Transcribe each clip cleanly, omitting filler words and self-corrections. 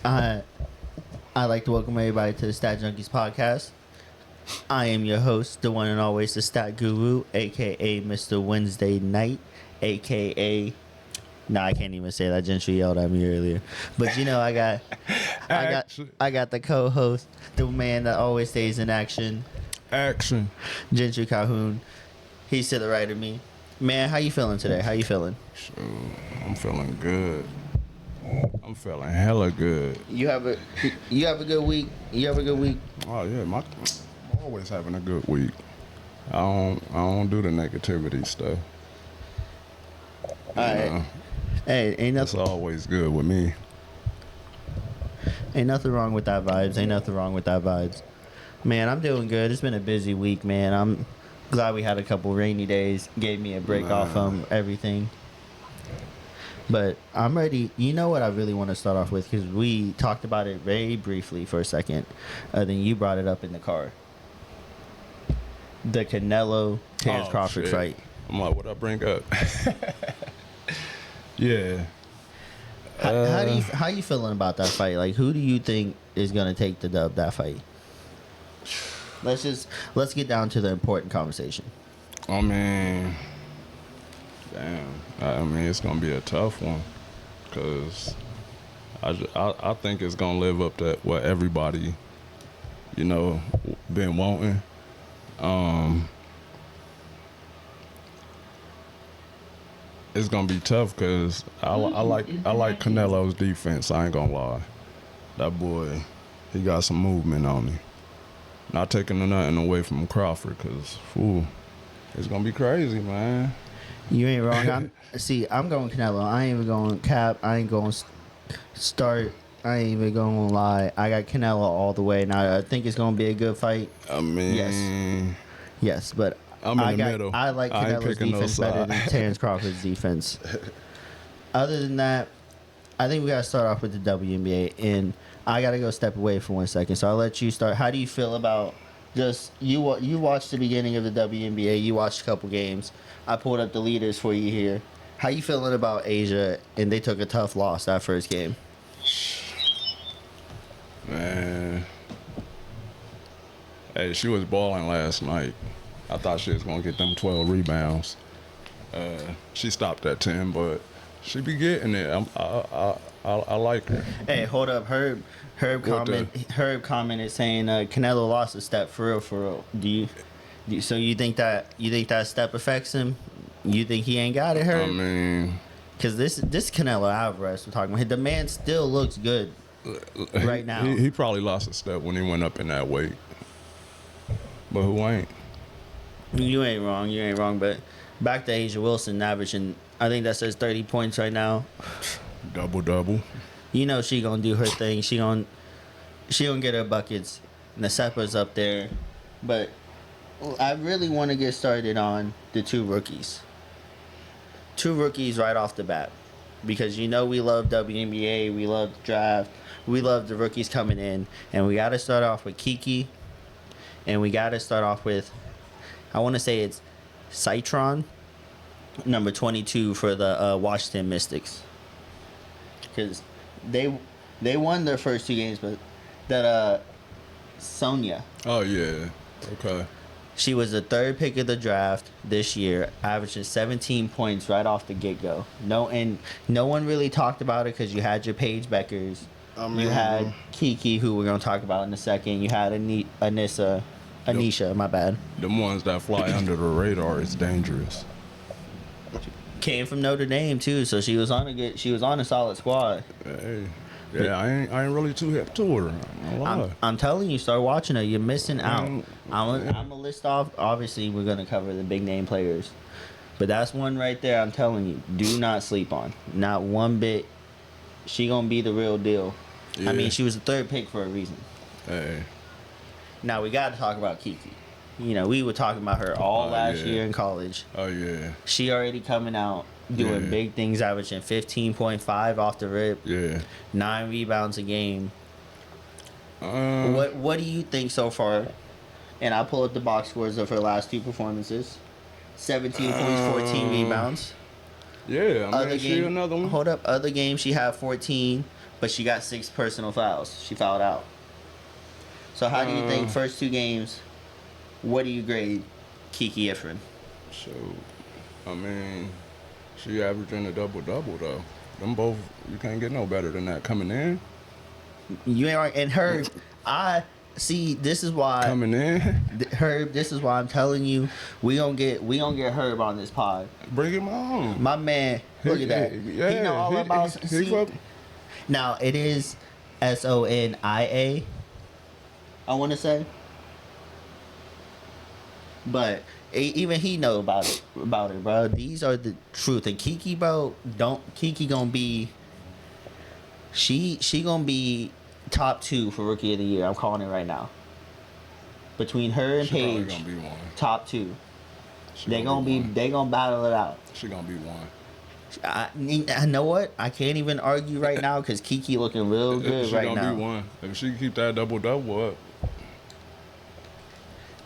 I I'd like to welcome everybody to the Stat Junkies podcast. I am your host, the one and always the Stat Guru, aka Mr. Wednesday Night, aka I can't even say that. Gentry yelled at me earlier, but I got the co-host, the man that always stays in action, Gentry Calhoun. He's to the right of me. Man, how you feeling today? How you feeling? Shoot, I'm feeling good. I'm feeling hella good. You have a good week. You have a good week. Oh yeah, I'm always having a good week. I don't do the negativity stuff. All right. Hey, It's always good with me. Ain't nothing wrong with that vibes. Man, I'm doing good. It's been a busy week, man. I'm glad we had a couple rainy days. Gave me a break off from everything. But I'm ready. You know what I really want to start off with, because we talked about it very briefly for a second. Then you brought it up in the car. The Canelo Terrence Crawford fight. I'm like, what I bring up? Yeah. How you feeling about that fight? Like, who do you think is gonna take the dub that fight? Let's get down to the important conversation. I mean, damn. I mean, it's gonna be a tough one, cause I think it's gonna live up to what everybody, been wanting. It's gonna be tough because I like Canelo's defense. I ain't gonna lie, that boy, he got some movement on him. Not taking nothing away from Crawford, cause it's gonna be crazy, man. You ain't wrong. I'm going Canelo. I ain't even going Cap. I ain't going Start. I ain't even going to lie. I got Canelo all the way. Now, I think it's going to be a good fight. I mean... Yes, but I'm in the middle. I like Canelo's defense better than Terrence Crawford's defense. Other than that, I think we got to start off with the WNBA. And I got to go step away for 1 second. So I'll let you start. How do you feel about just... You watched the beginning of the WNBA. You watched a couple games. I pulled up the leaders for you here. How you feeling about Asia? And they took a tough loss that first game. Man. Hey, she was balling last night. I thought she was going to get them 12 rebounds. She stopped at 10, but she be getting it. I like her. Hey, hold up. Herb commented saying Canelo lost a step for real. So you think that step affects him? You think he ain't got it, Herb? I mean, because this Canelo Alvarez we're talking about, the man still looks good right now. He probably lost a step when he went up in that weight. But who ain't? You ain't wrong. But back to Asia Wilson averaging, I think that says 30 points right now. Double. You know she gonna do her thing. She gonna get her buckets. Nasepa's up there, but I really want to get started on the two rookies. Two rookies right off the bat, because we love WNBA, we love the draft, we love the rookies coming in, and we got to start off with Kiki, and we got to start off with, I want to say it's Citron, number 22 for the Washington Mystics, because they won their first two games, but that Sonia. Oh yeah, okay. She was the third pick of the draft this year, averaging 17 points right off the get-go. No one really talked about it because you had your Paige Beckers. You had Kiki, who we're going to talk about in a second. You had Anisha, my bad. The ones that fly under the radar is dangerous. Came from Notre Dame, too, so she was on a solid squad. Hey. Yeah, I ain't really too hip to her. I'm telling you, start watching her. You're missing out. I'm gonna list off. Obviously, we're gonna cover the big name players, but that's one right there. I'm telling you, do not sleep on. Not one bit. She gonna be the real deal. Yeah. I mean, she was the third pick for a reason. Hey. Now we got to talk about Kiki. We were talking about her all last year in college. Oh yeah. She already coming out. Doing big things, averaging 15.5 off the rip. Yeah. 9 rebounds a game. What do you think so far? And I'll pull up the box scores of her last two performances. 17 points, 14 rebounds. Yeah, I mean, she another one. Hold up. Other games, she had 14, but she got 6 personal fouls. She fouled out. So how do you think first 2 games? What do you grade Kiki Ifrin? So, I mean, she averaging a double-double, though. Them both, you can't get no better than that coming in. You ain't and Herb. I see. This is why Coming in, Herb. This is why I'm telling you we gonna get Herb on this pod. bring him on. My man, look at that. Yeah, he know all about. he See, fuck- now it is Sonia. I want to say, but even he know about it, bro. These are the truth. And Kiki, bro, Kiki gonna be. She gonna be top 2 for Rookie of the Year. I'm calling it right now. Between her and She probably Paige, gonna be one. top 2. She They gonna be. one. They gonna battle it out. She gonna be one. I know what? I can't even argue right now because Kiki looking real good She right gonna now. be one. If she keep that double-double up.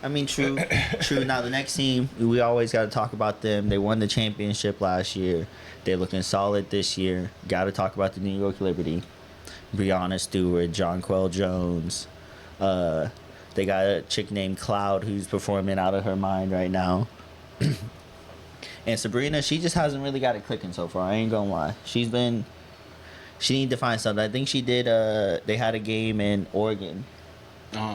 I mean, true. Now the next team, we always got to talk about them. They won the championship last year. They're looking solid this year. Got to talk about the New York Liberty. Brianna Stewart, Jonquel Jones. They got a chick named Cloud who's performing out of her mind right now. And Sabrina, she just hasn't really got it clicking so far. I ain't gonna lie. She need to find something. I think she did. They had a game in Oregon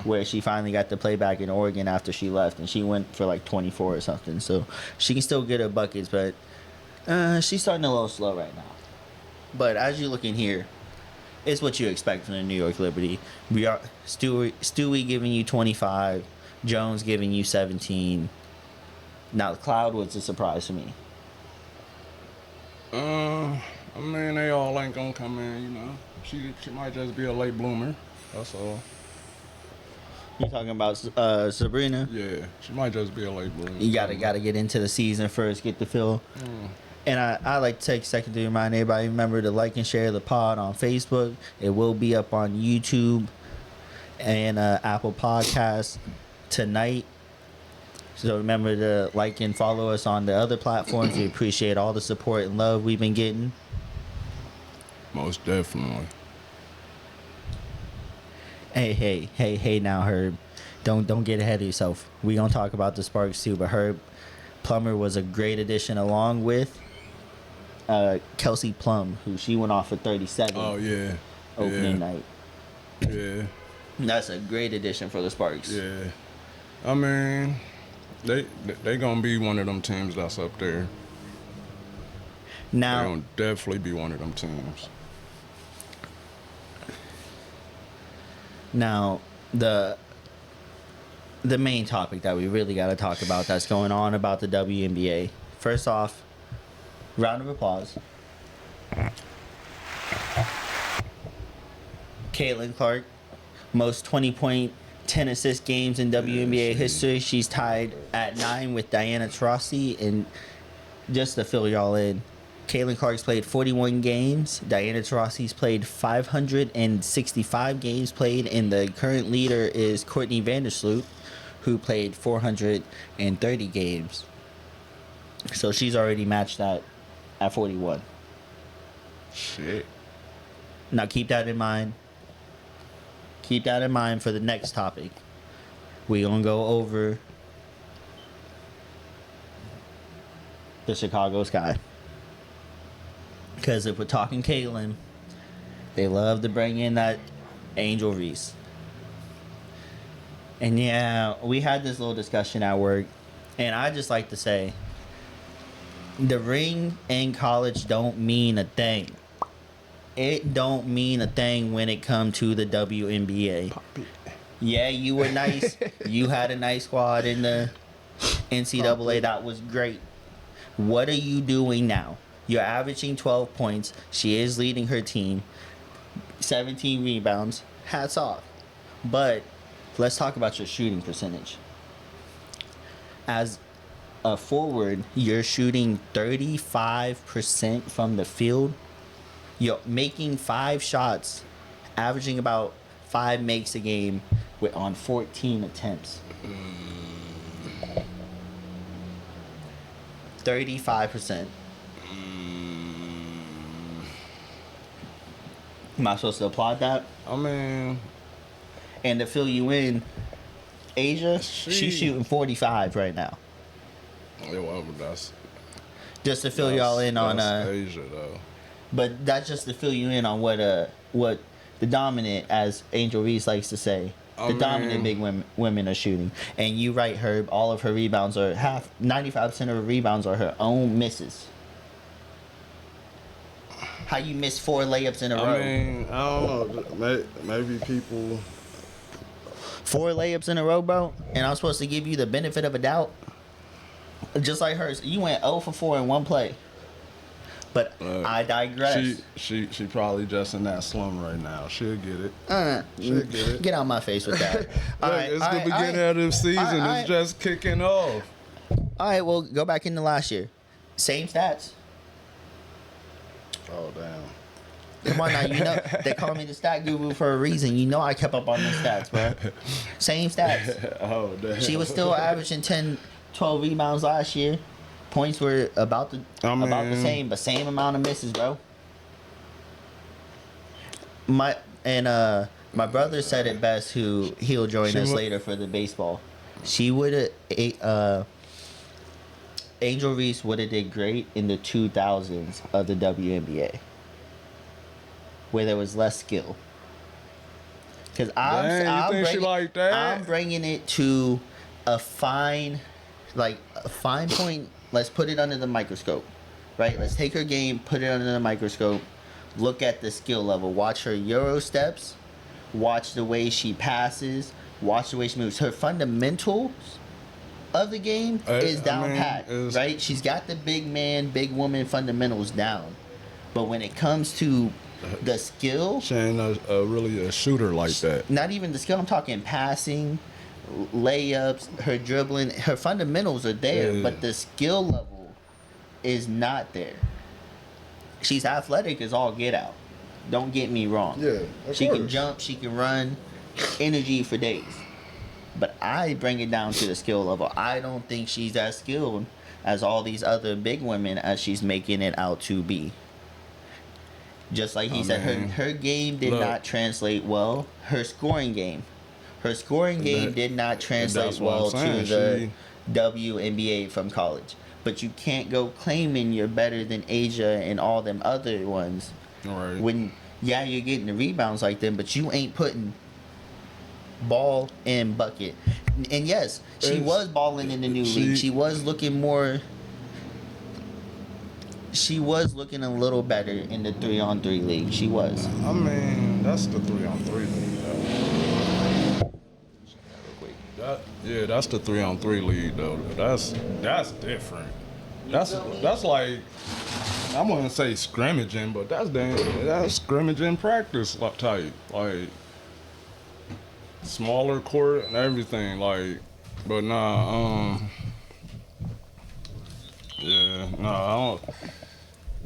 where she finally got to play back in Oregon after she left, and she went for like 24 or something. So she can still get her buckets, but she's starting a little slow right now. But as you look in here, it's what you expect from the New York Liberty. We are Stewie giving you 25, Jones giving you 17. Now, Cloud was a surprise to me. I mean, they all ain't gonna come in, you know. She might just be a late bloomer. That's all. You talking about Sabrina? Yeah, she might just be a late bloomer. You gotta get into the season first, get the feel. And I like to take a second to remind everybody, remember to like and share the pod on Facebook. It will be up on YouTube and Apple Podcasts tonight. So remember to like and follow us on the other platforms. We appreciate all the support and love we've been getting. Most definitely. Hey now, Herb. Don't get ahead of yourself. We gonna talk about the Sparks too, but Herb Plummer was a great addition along with Kelsey Plum, who she went off for 37 Oh, yeah. opening night. Yeah. That's a great addition for the Sparks. Yeah. I mean, they gonna be one of them teams that's up there. They Now, gonna definitely be one of them teams. Now, the main topic that we really got to talk about that's going on about the WNBA. First off, round of applause. Caitlin Clark, most 20-point, 10-assist games in WNBA history. She's tied at 9 with Diana Taurasi. And just to fill y'all in, Caitlin Clark's played 41 games. Diana Taurasi's played 565 games played. And the current leader is Courtney Vandersloot, who played 430 games. So she's already matched that at 41. Shit. Now keep that in mind. Keep that in mind for the next topic. We're going to go over the Chicago Sky. Because if we're talking Caitlin, they love to bring in that Angel Reese. And yeah, we had this little discussion at work. And I just like to say, the ring in college don't mean a thing. It don't mean a thing when it comes to the WNBA. Yeah, you were nice. You had a nice squad in the NCAA. That was great. What are you doing now? You're averaging 12 points. She is leading her team. 17 rebounds. Hats off. But let's talk about your shooting percentage. As a forward, you're shooting 35% from the field. You're making 5 shots, averaging about 5 makes a game on 14 attempts. 35%. Am I supposed to applaud that? I mean, And to fill you in, Asia, she's shooting 45 right now. yeah, well, that's Just to fill y'all in on Asia though. but that's just to fill you in on what the dominant, as Angel Reese likes to say, the dominant big women are shooting. And you right, Herb, all of her rebounds are 95% of her rebounds are her own misses. How you miss 4 layups in a row? I mean, I don't know. Maybe people 4 layups in a row, bro. And I'm supposed to give you the benefit of a doubt. Just like hers, you went 0 for 4 in one play. But I digress. She probably just in that slum right now. She'll get it. She'll get it. Get out my face with that. Look, it's the beginning of the season. It's just kicking off. All right, well, go back into last year. Same stats. Oh damn. Come on now, you know they call me the stat guru for a reason. You know I kept up on the stats, bro. Same stats. Oh damn. She was still averaging 10, 12 rebounds last year. Points were about the same, but same amount of misses, bro. My brother said it best. He'll join us later for the baseball. She would have. Angel Reese would have did great in the 2000s of the WNBA, where there was less skill. Because I'm bringing it to a fine point. Let's put it under the microscope, right? Let's take her game, put it under the microscope, look at the skill level, watch her Euro steps, watch the way she passes, watch the way she moves. Her fundamentals of the game is down pat, right? She's got the big man, big woman fundamentals down. But when it comes to the skill, she ain't really a shooter like that. Not even the skill. I'm talking passing, layups, her dribbling. Her fundamentals are there, but the skill level is not there. She's athletic as all get out. Don't get me wrong. Yeah, she can jump, she can run, energy for days. But I bring it down to the skill level. I don't think she's as skilled as all these other big women as she's making it out to be. Just like he said, her game did not translate well. Her scoring game did not translate well to the WNBA from college. But you can't go claiming you're better than Asia and all them other ones. Right. When, you're getting the rebounds like them, but you ain't putting ball and bucket. And yes, she was balling in the new league. She was looking more... She was looking a little better in the 3-on-3 league. She was. I mean, that's the 3-on-3 league, though. That's the 3-on-3 league, though. That's different. That's like, I wouldn't say scrimmaging, but that's scrimmaging practice type. Like, smaller court and everything. Like, but I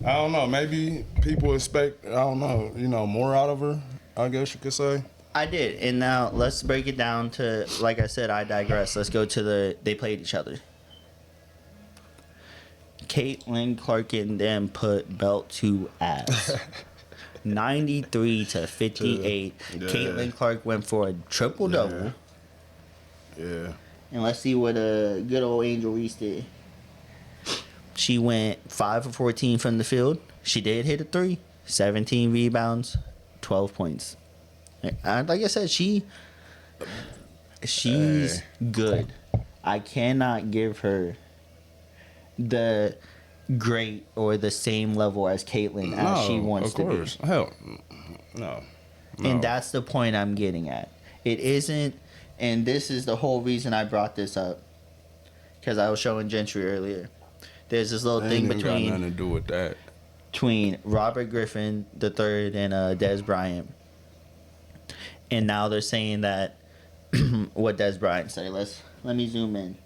don't know. Maybe people expect, more out of her, I guess you could say. I did. And now let's break it down to, like I said, I digress. Let's go to they played each other. Caitlin Clark and them put belt to ass. 93 to 58. Yeah. Caitlin Clark went for a triple-double. Yeah. And let's see what a good old Angel Reese did. She went 5 for 14 from the field. She did hit a 3. 17 rebounds, 12 points. And like I said, she's good. I cannot give her the great or the same level as Caitlin as she wants to be. Hell, no. And that's the point I'm getting at. It isn't, and this is the whole reason I brought this up, because I was showing Gentry earlier. There's this little thing got nothing to do with that. Between Robert Griffin III and Des Bryant. And now they're saying that what Des Bryant say. Let me zoom in.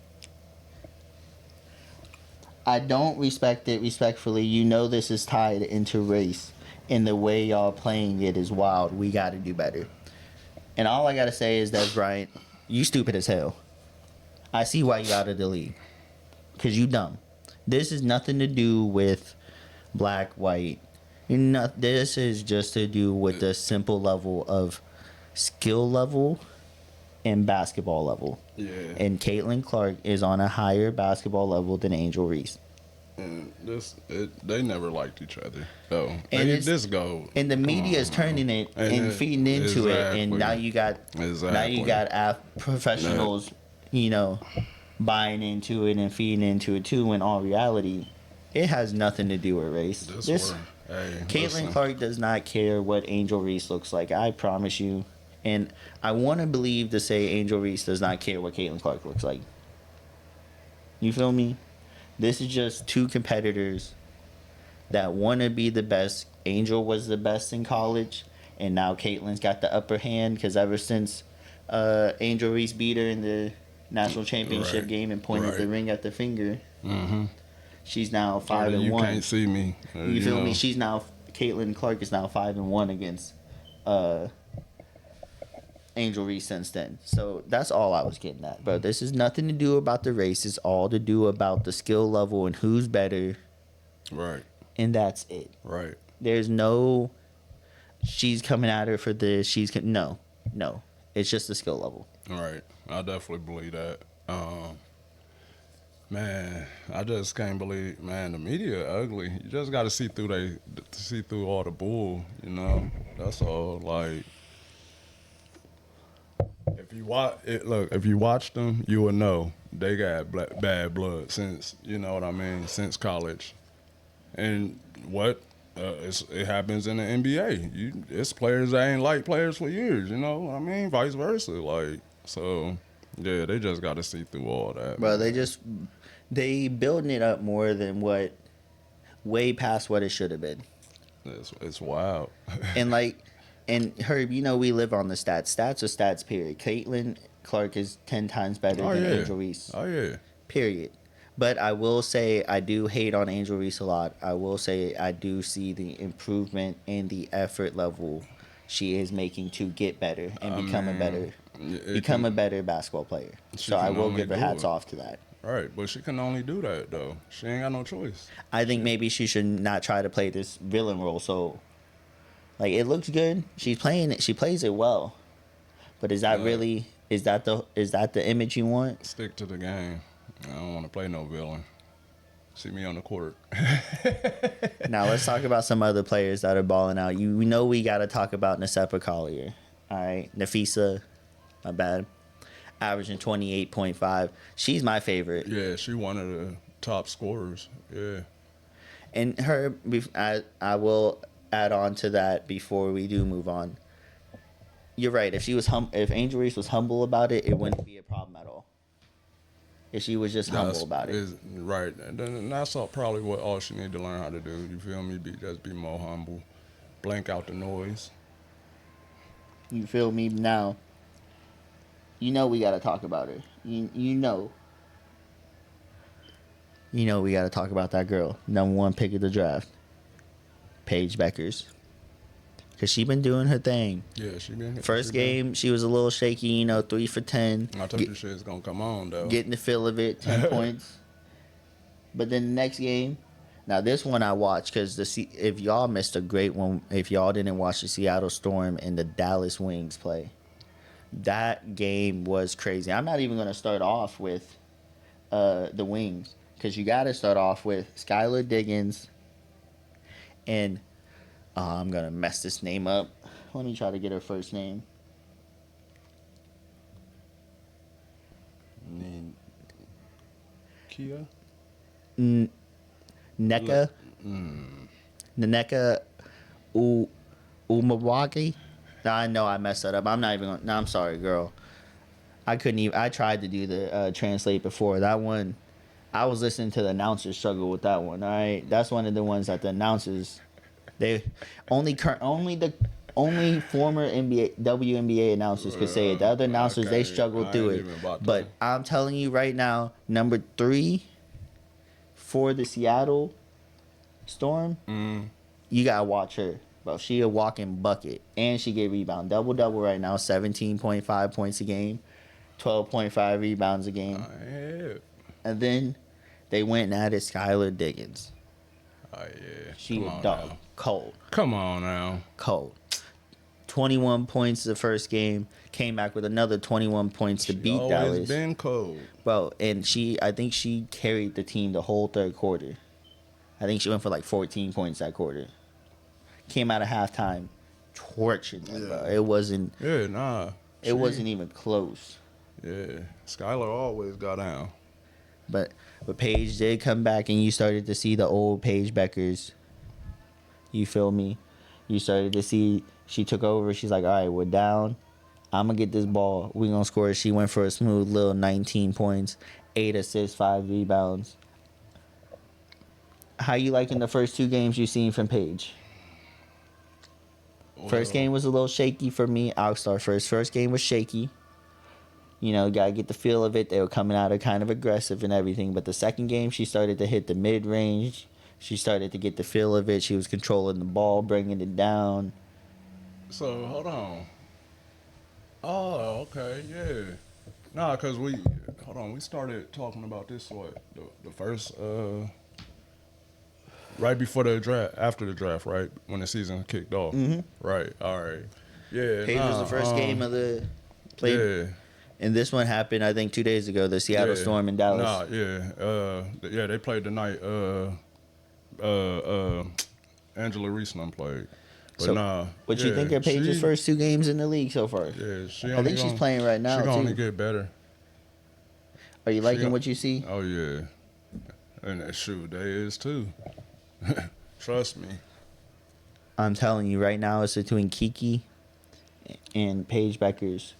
I don't respect it respectfully. You know this is tied into race. And the way y'all playing it is wild. We got to do better. And all I got to say is, Des Bryant, you stupid as hell. I see why you out of the league. Because you dumb. This has nothing to do with black, white. This is just to do with the simple level of skill level and basketball level. Yeah. And Caitlin Clark is on a higher basketball level than Angel Reese. And they never liked each other. So And this go. And the media is turning it and feeding into it, and now you got professionals, buying into it and feeding into it too. When all reality, it has nothing to do with race. Caitlin Clark does not care what Angel Reese looks like. I promise you. And I want to believe to say Angel Reese does not care what Caitlin Clark looks like. You feel me? This is just two competitors that want to be the best. Angel was the best in college, and now Caitlin's got the upper hand because ever since Angel Reese beat her in the national championship game and pointed the ring at the finger, she's now 5-1. You can't see me. You feel me? She's now Caitlin Clark is now 5-1 against Angel Reese since then. So that's all I was getting at, bro. This is nothing to do about the race. It's all to do about the skill level and who's better. Right. And that's it. Right. There's no she's coming at her for this. No. It's just the skill level. Right. I definitely believe that. Man, I just can't believe, man, the media ugly. You just got to see through all the bull, That's all. Like, if you watch them, you will know they got bad blood since, since college. And it happens in the NBA. It's players that ain't like players for years, vice versa. Like, so, yeah, they just got to see through all that. Bro, they building it up more than way past what it should have been. It's wild. And Herb, we live on the stats. Stats are stats, period. Caitlin Clark is 10 times better than Angel Reese. Oh, yeah. Period. But I will say I do hate on Angel Reese a lot. I will say I do see the improvement in the effort level she is making to get better and become a better basketball player. So I will give her hats off to that. Right, but she can only do that, though. She ain't got no choice. I think maybe she should not try to play this villain role. So, it looks good. She's playing it. She plays it well. But is that really is that the image you want? Stick to the game. I don't want to play no villain. See me on the court. Now let's talk about some other players that are balling out. We know we got to talk about Nasepa Collier. All right, Nafisa, my bad. Averaging 28.5. She's my favorite. Yeah, she one of the top scorers. Yeah. And her, I will add on to that before we do move on. You're right. If Angel Reese was humble about it, it wouldn't be a problem at all. If she was just humble about it. Right. And that's probably what all she need to learn how to do. You feel me? Just be more humble. Blank out the noise. You feel me? Now, we got to talk about her. You know we got to talk about that girl. Number 1 pick of the draft. Paige Beckers. Because she been doing her thing. Yeah, she been. First game, she was a little shaky, 3 for 10. I thought this shit's going to come on, though. Getting the feel of it, 10 points. But then the next game, now this one I watched because if y'all missed a great one, if y'all didn't watch the Seattle Storm and the Dallas Wings play, that game was crazy. I'm not even going to start off with the Wings because you got to start off with Skylar Diggins and I'm going to mess this name up. Let me try to get her first name. Kia? Nneka Umawaki. I know I messed that up. I'm not even going to. No, I'm sorry, girl. I couldn't even. I tried to do the translate before. That one, I was listening to the announcers struggle with that one. All right. That's one of the ones that the announcers. They only former NBA WNBA announcers could say it. The other announcers they struggled through it. But I'm telling you right now, number 3 for the Seattle Storm, you gotta watch her. Bro, she a walking bucket, and she get rebound double right now, 17.5 points a game, 12.5 rebounds a game. And then they went and added Skylar Diggins. Oh yeah, She a dog. Cold. Come on now. Cold. 21 points the first game. Came back with another 21 points to beat Always Dallas. been cold. Bro, and I think she carried the team the whole third quarter. I think she went for like 14 points that quarter. Came out of halftime, tortured them, bro. It wasn't. Yeah, nah. It wasn't even close. Yeah, Skylar always got down. But Paige did come back, and you started to see the old Paige Beckers. You feel me? You started to see she took over. She's like, all right, we're down. I'm going to get this ball. We're going to score. She went for a smooth little 19 points, 8 assists, 5 rebounds. How you liking the first 2 games you've seen from Paige? First game was a little shaky for me. I'll start first. First game was shaky. You know, got to get the feel of it. They were coming out of kind of aggressive and everything. But the second game, she started to hit the mid-range. She started to get the feel of it. She was controlling the ball, bringing it down. So, hold on. Oh, okay, yeah. Nah, because we started talking about this, the first, right before the draft, after the draft, right? When the season kicked off. Mm-hmm. Right, all right. Yeah, Paige was the first game of the play. Yeah. And this one happened, I think, 2 days ago, the Seattle Storm in Dallas. Nah, yeah. They played the night, Angela Reese and them played. But so, what you think of Paige's first 2 games in the league so far? Yeah, I think she's playing right now, She's too. going to get better. Are you liking what you see? Oh, yeah. And that shoot, they is, too. Trust me. I'm telling you, right now, it's between Kiki and Paige Beckers.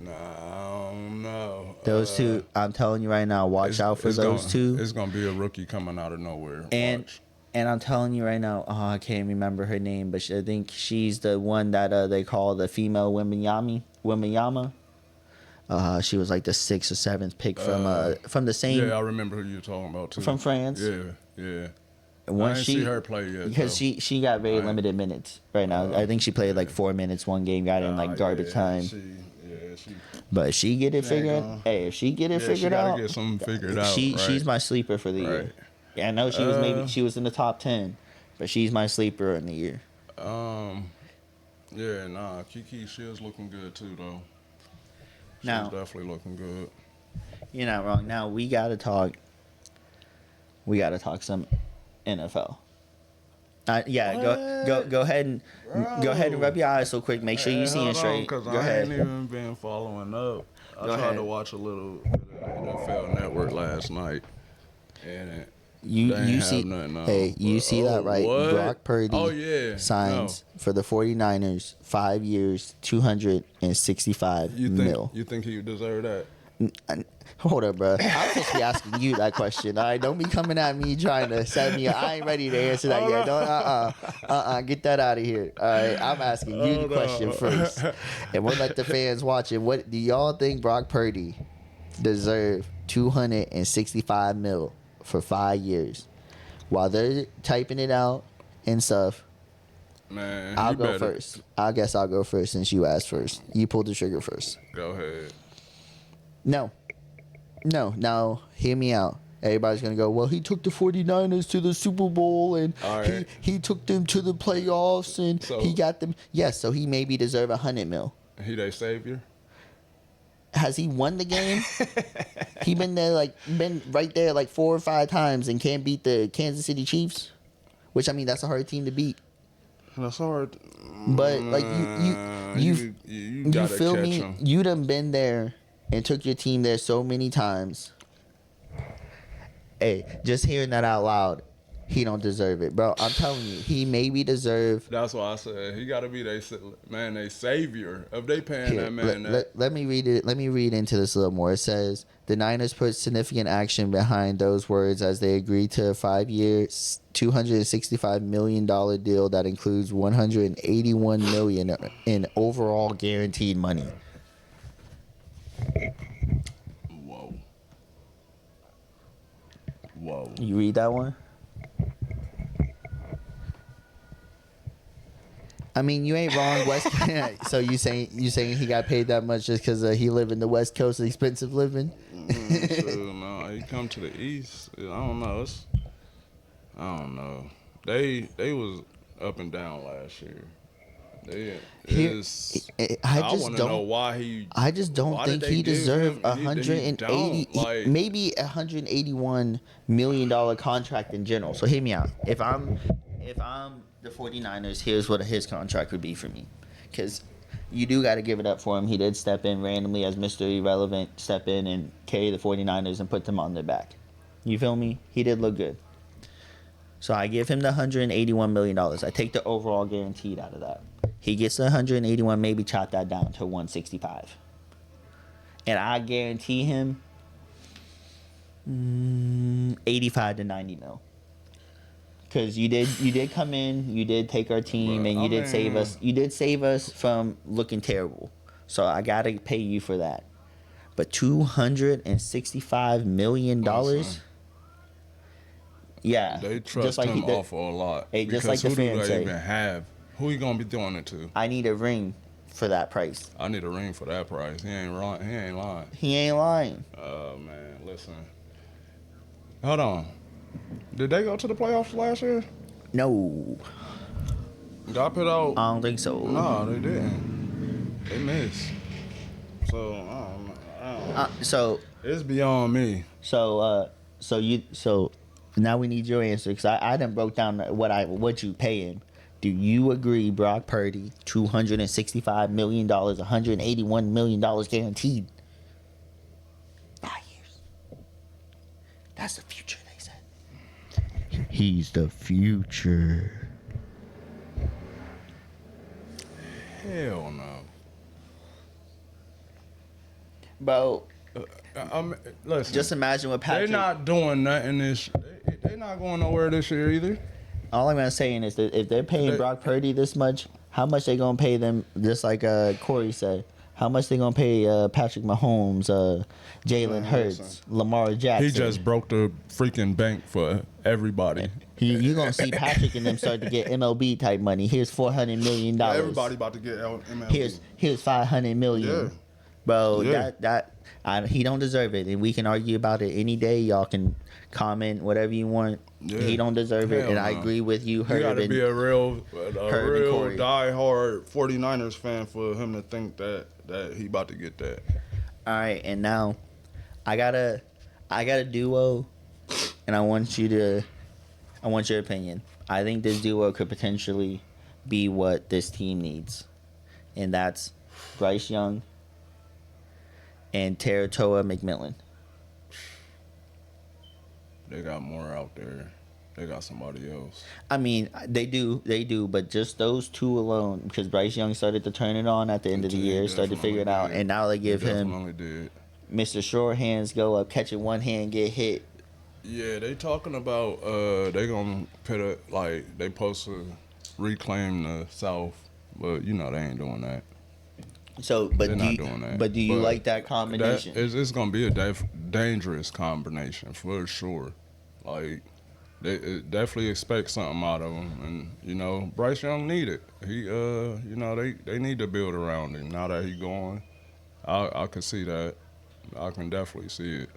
Nah, I don't know. Those two, I'm telling you right now, watch out for those two. It's going to be a rookie coming out of nowhere. And I'm telling you right now, I can't remember her name, but I think she's the one that they call the female Wembanyama. She was like the 6th or 7th pick from the same. Yeah, I remember who you're talking about too. From France. Yeah. And I didn't see her play yet. Because she got very limited minutes right now. I think she played like 4 minutes one game, got in like garbage time. But if she get it figured, if she get it figured out, she gotta get something figured out. She's my sleeper for the year. Yeah, I know she was in the top 10, but she's my sleeper in the year. Yeah, nah, Kiki, she is looking good too though. She's definitely looking good. You're not wrong. Now we gotta talk some NFL. Go ahead and rub your eyes so quick. Make sure you seeing straight. Because I ain't even been following up. I tried to watch a little bit of NFL Network last night, and you see that right? What? Brock Purdy signs for the 49ers 5 years, $265 million. You think he deserve that? Hold up, bro. I'm supposed to be asking you that question. All right, don't be coming at me trying to set me up. I ain't ready to answer that yet. Don't get that out of here. All right, I'm asking you the question first, and we'll let the fans watch it. What do y'all think Brock Purdy deserve $265 million for 5 years? While they're typing it out and stuff, man, I'll go first. I guess I'll go first since you asked first. You pulled the trigger first. Go ahead. No. Now, hear me out. Everybody's going to go, well, he took the 49ers to the Super Bowl, and he took them to the playoffs, and he got them. Yes, so he maybe deserve $100 million. He their savior? Has he won the game? He been right there like 4 or 5 times and can't beat the Kansas City Chiefs? Which, I mean, that's a hard team to beat. That's hard. But, like, you feel me? Him. You done been there and took your team there so many times. Hey, just hearing that out loud, he don't deserve it, bro. I'm telling you, he maybe deserve. That's why I said he got to be they savior. If they paying that man let me read it. Let me read into this a little more. It says the Niners put significant action behind those words as they agreed to a 5-year, $265 million deal that includes $181 million in overall guaranteed money. Whoa. You read that one? I mean, you ain't wrong, West. So you saying he got paid that much just because he live in the West Coast, expensive living? No, he come to the East. I don't know. They was up and down last year. They Here, is. I I just want to know don't. why he. I just don't Why did think they he give deserved him? a He 180, don't like. maybe $181 million contract in general. So hear me out. If I'm the 49ers, here's what his contract would be for me, because you do got to give it up for him. He did step in randomly as Mr. Irrelevant, step in and carry the 49ers and put them on their back. You feel me? He did look good. So I give him the $181 million. I take the overall guaranteed out of that. He gets the 181, maybe chop that down to 165. And I guarantee him 85 to 90 mil. Because you did come in, you did take our team, But, and I you did save mean- us. You did save us from looking terrible. So I gotta pay you for that. But $265 million. Listen. Yeah, They just trust like him he did. awful a lot. Hey, just because like the who do fans they say. even have? Who he gonna be doing it to? I need a ring for that price. I need a ring for that price. He ain't lying. He ain't lying. He ain't lying. Oh man, listen. Hold on. Did they go to the playoffs last year? No, Got put out. I don't think so. No, they didn't. They missed. So I don't know. So It's beyond me. so now we need your answer, because I done broke down what you pay him. Do you agree, Brock Purdy, $265 million, $181 million guaranteed? 5 years. That's the future, they said. He's the future. Hell no. Bro, Listen. just imagine what They're Patrick... not doing nothing this. They're not going nowhere this year either. All I'm saying is that if they're paying Brock Purdy this much, how much they gonna pay them? Just like Corey said, how much they gonna pay Patrick Mahomes, Jalen Hurts, listen. Lamar Jackson? He just broke the freaking bank for everybody. You gonna see Patrick and them start to get MLB type money. Here's $400 million. Everybody about to get MLB. Here's $500 million. Yeah. Bro, Yeah. he don't deserve it, and we can argue about it any day. Y'all can comment whatever you want. Yeah. He don't deserve it, Hell and I no. agree with you. You Herb got to and- be a real Corey. die-hard 49ers fan for him to think that he about to get that. All right, and now I got a duo, and I want your opinion. I think this duo could potentially be what this team needs, and that's Bryce Young and Teratoa McMillan. They got more out there. They got somebody else. I mean, they do, but just those two alone, because Bryce Young started to turn it on at the end of the He year, started to figure it definitely out, did. and now they give He him definitely did. Mr. Short Hands go up, catching one hand, get hit. Yeah, they talking about they gonna put it like they supposed to reclaim the South, but you know they ain't doing that. So, but They're do not you, doing that. but do you But like that combination? It's gonna be a dangerous combination for sure. Like they definitely expect something out of him, and you know Bryce Young need it. He you know they need to build around him now that he gone. I can see that. I can definitely see it.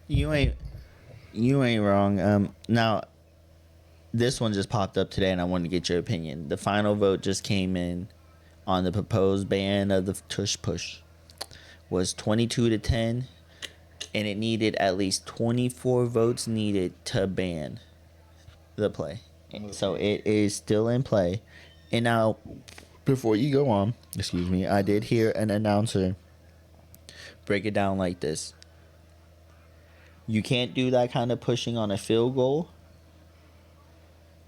You ain't wrong. Now, this one just popped up today, and I wanted to get your opinion. The final vote just came in on the proposed ban of the tush push. Was 22 to 10, and it needed at least 24 votes needed to ban the play. So it is still in play. And now, before you go on, excuse me, I did hear an announcer break it down like this. You can't do that kind of pushing on a field goal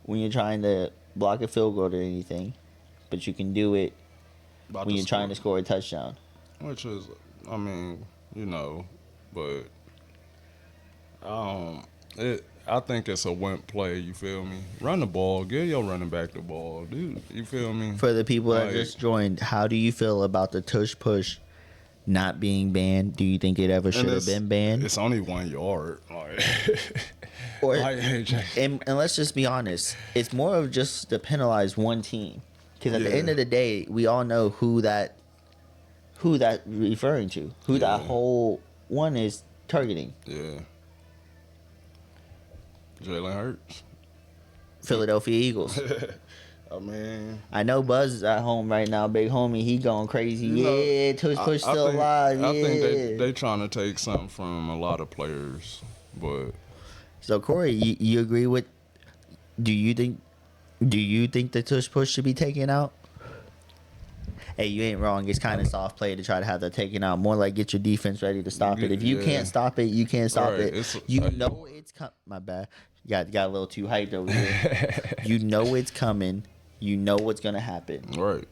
when you're trying to block a field goal or anything, but you can do it About when to you're trying to score a touchdown. Which is, I mean, you know, but I think it's a wimp play. You feel me? Run the ball, give your running back the ball, dude. You feel me? For the people that Like- just joined, how do you feel about the tush push not being banned? Do you think it ever should have been banned? It's only 1 yard. Like, Or like, and let's just be honest, it's more of just to penalize one team, because at the Yeah. end of the day, we all know who that referring to, who that Yeah. whole one is targeting? Yeah. Jalen Hurts. Philadelphia Eagles. I mean, I know Buzz is at home right now, big homie. He going crazy. you know, Yeah, Tush Push still think, alive. I think Yeah. they trying to take something from a lot of players, but So Corey, you agree with? Do you think the Tush Push should be taken out? Hey, you ain't wrong. It's kind of soft play to try to have that taken out. More like get your defense ready to stop it. If you can't stop it, you can't stop Right, it. You know it's coming. My bad. Got a little too hyped over here. You know it's coming. You know what's gonna happen. right.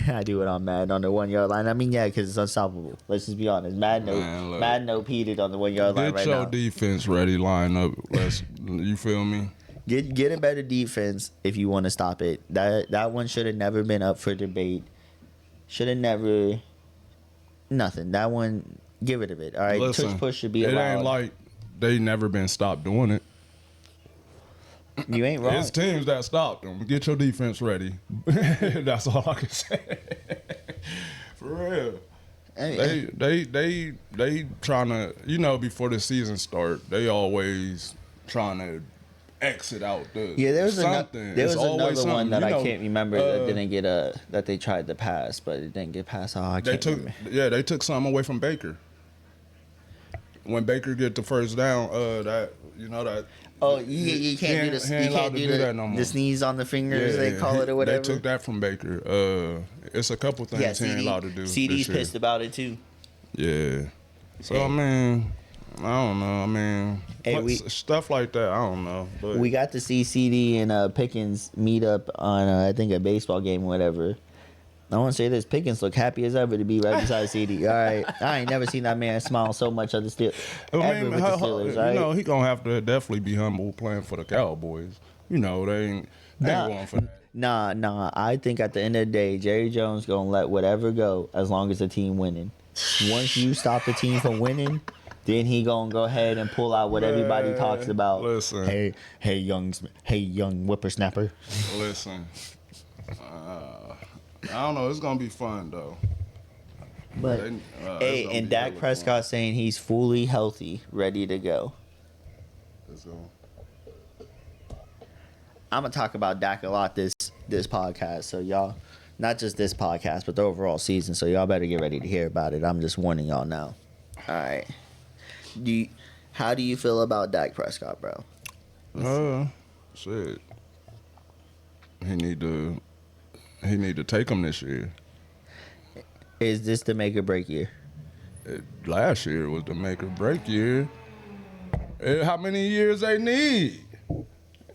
I do it on Madden on the 1 yard line. I mean, yeah, because it's unstoppable. Let's just be honest. Madden OP'd on the 1 yard line right now. Get your defense ready, line up. You feel me? Get a better defense if you want to stop it. That one should have never been up for debate. Should have never. Nothing. That one. Get rid of it. All right. Listen, Tush Push should be allowed. It ain't like they never been stopped doing it. You ain't wrong. It's teams that stopped them. Get your defense ready. That's all I can say. For real. They trying to, before the season start, they always trying to exit out the there was something. There was another something. one that I can't remember that didn't get that they tried to pass, but it didn't get past. Oh, I can't remember. They took something away from Baker. When Baker get the first down, that. Oh, you can't do this. You can't do that no more. The sneeze on the fingers, they call it or whatever. They took that from Baker. It's a couple things he ain't allowed to do. CD's pissed about it too. Yeah. So I mean, I don't know. I mean, stuff like that. I don't know. But we got to see CD and Pickens meet up on I think a baseball game or whatever. I want to say this: Pickens look happy as ever to be right beside CD. All right, I ain't never seen that man smile so much at the Steelers. Ever with the Steelers, right? He gonna have to definitely be humble playing for the Cowboys. They ain't going for that. Nah. I think at the end of the day, Jerry Jones gonna let whatever go as long as the team winning. Once you stop the team from winning, then he gonna go ahead and pull out what everybody talks about. Listen, hey, young whippersnapper. Listen. I don't know. It's gonna be fun though. But and Dak Prescott saying he's fully healthy, ready to go. Let's go. I'm gonna talk about Dak a lot this podcast, so y'all, not just this podcast, but the overall season. So y'all better get ready to hear about it. I'm just warning y'all now. All right. How do you feel about Dak Prescott, bro? Shit. He need to take him this year. Is this the make or break year? Last year was the make or break year. How many years they need?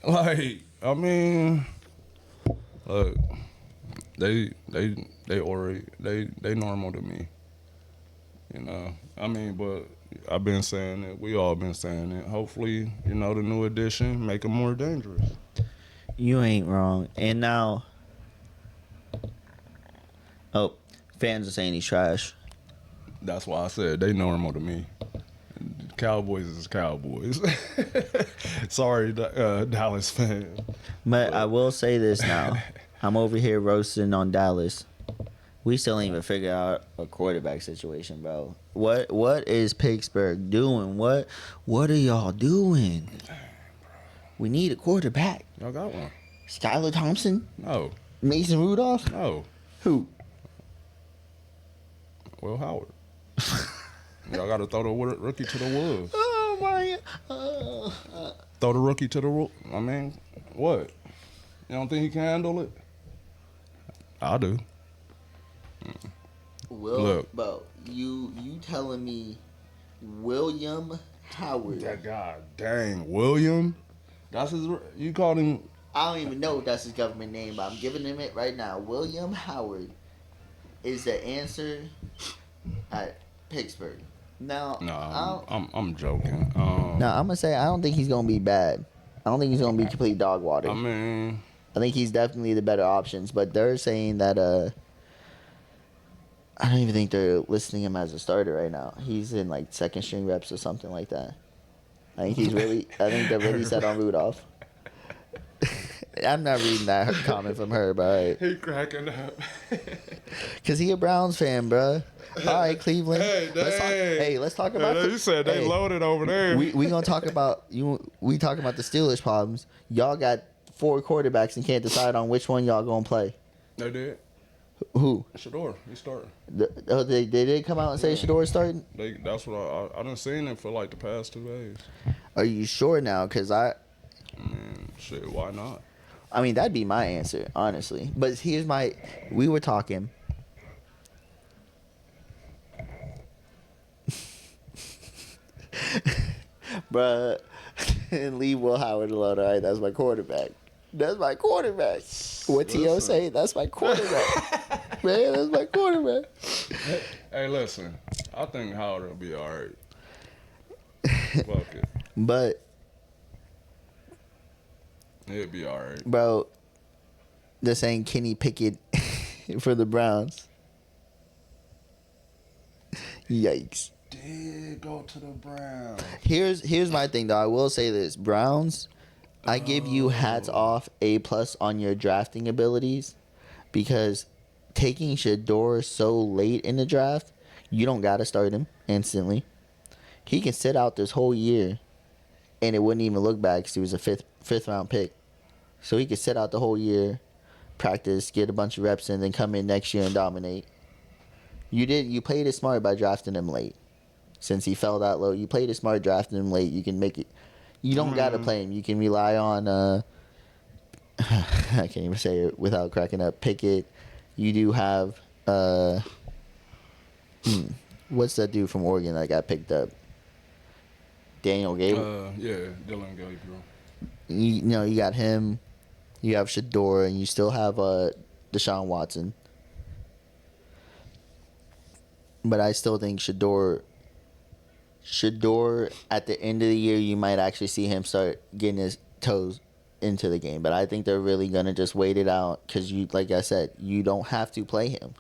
Like, I mean, look, they normal to me. I mean, but I've been saying it. We all been saying it. Hopefully, the new addition make them more dangerous. You ain't wrong. And now, fans are saying he's trash. That's why I said they normal to me. Cowboys is Cowboys. Sorry, Dallas fans. But I will say this now. I'm over here roasting on Dallas. We still ain't even figured out a quarterback situation, bro. What is Pittsburgh doing? What are y'all doing? We need a quarterback. Y'all got one. Skylar Thompson? No. Mason Rudolph? No. Who? Will Howard. Y'all got to throw the rookie to the wolves. Oh, my. Throw the rookie to the wolves. I mean, what? You don't think he can handle it? I do. Look, bro, you telling me William Howard? That guy, dang, William? That's his. You called him. I don't even know if that's his government name, but I'm giving him it right now. William Howard is the answer at Pittsburgh. Now, no, I'm joking. No, I'm gonna say I don't think he's gonna be bad. I don't think he's gonna be complete dog water. I mean, I think he's definitely the better options, but they're saying that I don't even think they're listing him as a starter right now. He's in like second string reps or something like that. I think they're really set on Rudolph. I'm not reading that comment from her, but He cracking up. because he a Browns fan, bro. All right, Cleveland. Hey, Let's talk about. You said they loaded over there. We gonna talk about you. We talking about the Steelers' problems. Y'all got 4 quarterbacks and can't decide on which one y'all gonna play. They did. Who? Shador, he started. They did come out and say Shador starting. That's what I done seen it for like the past 2 days. Are you sure now? Cause Shit, why not? I mean, that'd be my answer, honestly. But here's we were talking. Bruh, and leave Will Howard alone, all right? That's my quarterback. What T.O. say? That's my quarterback. Man, that's my quarterback. Hey, listen. I think Howard will be all right. Fuck it. But He'll be all right. bro, this ain't Kenny Pickett for the Browns. Yikes. Did go to the Browns. Here's my thing though. I will say this: Browns, I give you hats off, A+ on your drafting abilities, because taking Shador so late in the draft, you don't gotta start him instantly. He can sit out this whole year, and it wouldn't even look bad because he was a fifth round pick. So he could sit out the whole year, practice, get a bunch of reps in, then come in next year and dominate. You played it smart by drafting him late. Since he fell that low, you played it smart drafting him late. You can make it. You don't gotta play him. You can rely on. I can't even say it without cracking up. Pickett. You do have. What's that dude from Oregon that got picked up? Daniel Gabriel. Yeah, Dylan Gabriel. You know, you got him. You have Shador, and you still have Deshaun Watson. But I still think Shador, at the end of the year, you might actually see him start getting his toes into the game. But I think they're really going to just wait it out because, like I said, you don't have to play him.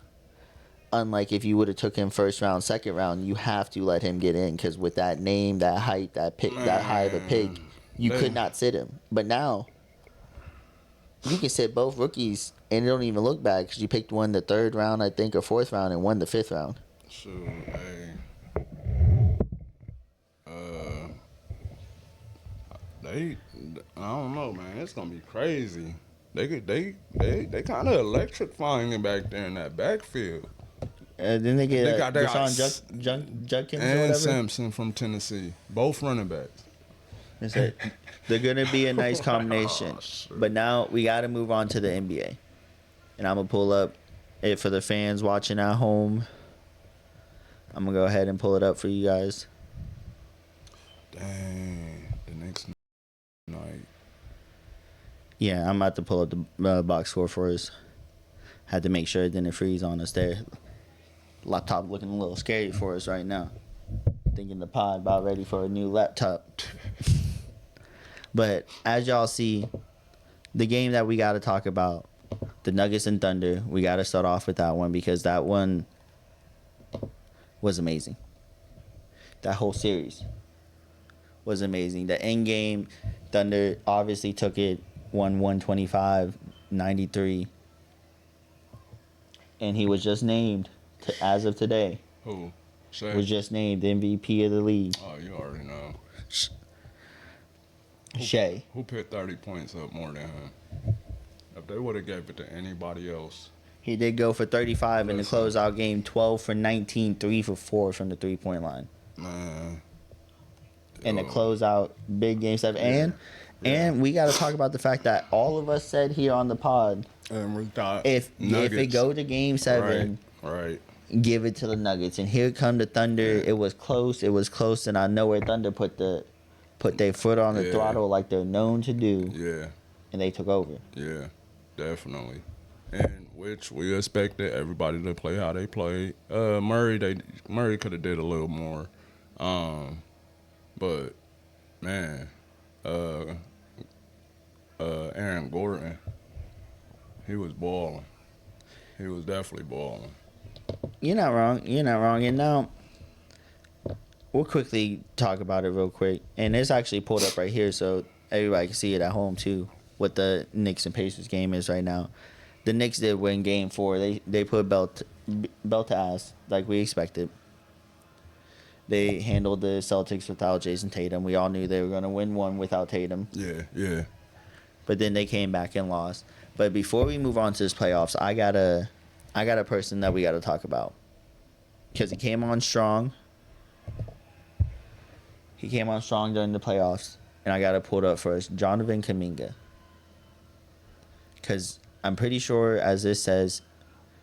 Unlike if you would have took him first round, second round, you have to let him get in because with that name, that height, that pick, that high of a pick, you could not sit him. But now, you can sit both rookies and it don't even look bad because you picked one the 3rd round, I think, or 4th round, and one the 5th round. Shoot, hey. I don't know, man. It's gonna be crazy. They kind of electrifying it back there in that backfield. Then they get Deshaun Junkies or whatever. And Sampson from Tennessee, both running backs. They're gonna be a nice combination. But now we got to move on to the NBA, and I'm gonna pull up it for the fans watching at home. I'm gonna go ahead and pull it up for you guys. Dang, the next night. Yeah, I'm about to pull up the box score for us. Had to make sure it didn't freeze on us there. Laptop looking a little scary for us right now. Thinking the pod about ready for a new laptop. But as y'all see, the game that we got to talk about, the Nuggets and Thunder, we got to start off with that one because that one was amazing. That whole series was amazing. The end game, Thunder obviously took it, won 125-93. And he was just named, as of today. Who? Shea? Was just named MVP of the league. Oh, you already know. Shea. Who put 30 points up more than him? If they would have gave it to anybody else. He did go for 35 in the closeout game, 12 for 19, 3 for 4 from the three-point line. Man. In the closeout, big game 7. And we got to talk about the fact that all of us said here on the pod, and we thought if it go to game 7, right, give it to the Nuggets. And here come the Thunder. Yeah. It was close, and I know where Thunder put their foot on the throttle like they're known to do. Yeah. And they took over. Yeah, definitely. And which we expected everybody to play how they played. Murray could have did a little more. But man, Aaron Gordon, he was balling. He was definitely balling. You're not wrong. And now we'll quickly talk about it real quick. And it's actually pulled up right here so everybody can see it at home too. what the Knicks and Pacers game is right now. The Knicks did win Game 4. They put belt to ass like we expected. They handled the Celtics without Jason Tatum. We all knew they were going to win one without Tatum. Yeah. But then they came back and lost. But before we move on to this playoffs, I got a person that we got to talk about because he came on strong. He came on strong during the playoffs, and I got to pull it up first. Jonathan Kuminga. Because I'm pretty sure, as this says,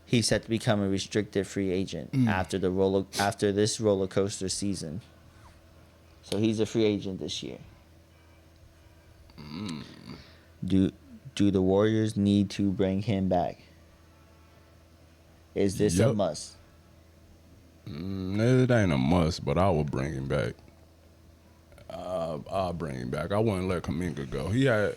he's set to become a restricted free agent after this roller coaster season. So he's a free agent this year. Do the Warriors need to bring him back? Is this a must? It ain't a must, but I will bring him back. I'll bring him back. I wouldn't let Kuminga go. He had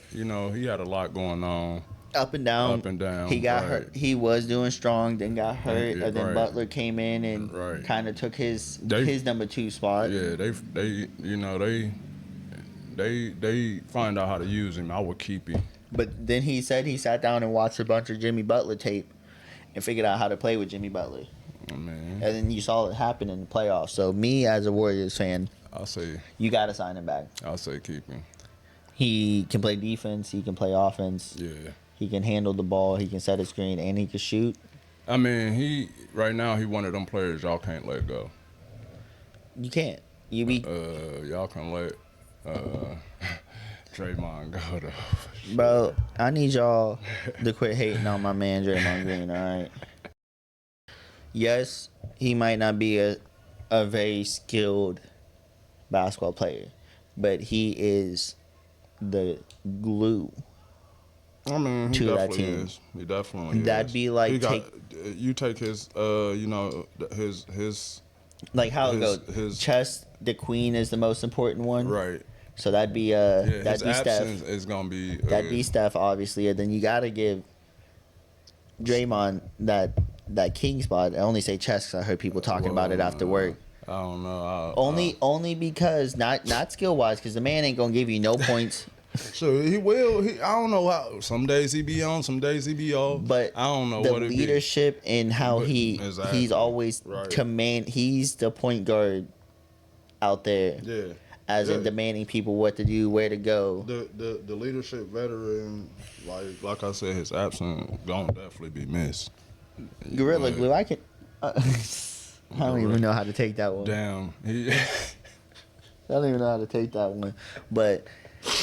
a lot going on. Up and down. He got hurt. He was doing strong, then got hurt, and then Butler came in and kind of took his number 2 spot. Yeah, they find out how to use him. I would keep him. But then he said he sat down and watched a bunch of Jimmy Butler tape and figured out how to play with Jimmy Butler. Oh, man. And then you saw it happen in the playoffs. So me as a Warriors fan, I'll say you got to sign him back. I'll say keep him. He can play defense. He can play offense. Yeah. He can handle the ball. He can set a screen, and he can shoot. I mean, right now he one of them players y'all can't let go. You can't. Y'all can let Draymond go though. Bro, I need y'all to quit hating on my man Draymond Green. All right. Yes, he might not be a very skilled basketball player, but he is the glue. I mean, he to that definitely team. is. He definitely That'd is. be like you take his his like how it goes. his Chess, the queen is the most important one. right. So that'd be his Steph. absence is gonna be That'd be Steph, obviously, and then you gotta give Draymond that king spot. I only say Chess because I heard people talking about it after work. I don't know. Only because not skill wise, because the man ain't gonna give you no points. So he will. I don't know how. Some days he be on, some days he be off. But I don't know the what it be. leadership and how he's always command. He's the point guard out there. Yeah. As in demanding people what to do, where to go. The leadership veteran, like I said, his absence gonna definitely be missed. Gorilla Glue, I can. I don't even know how to take that one. Damn. I don't even know how to take that one. But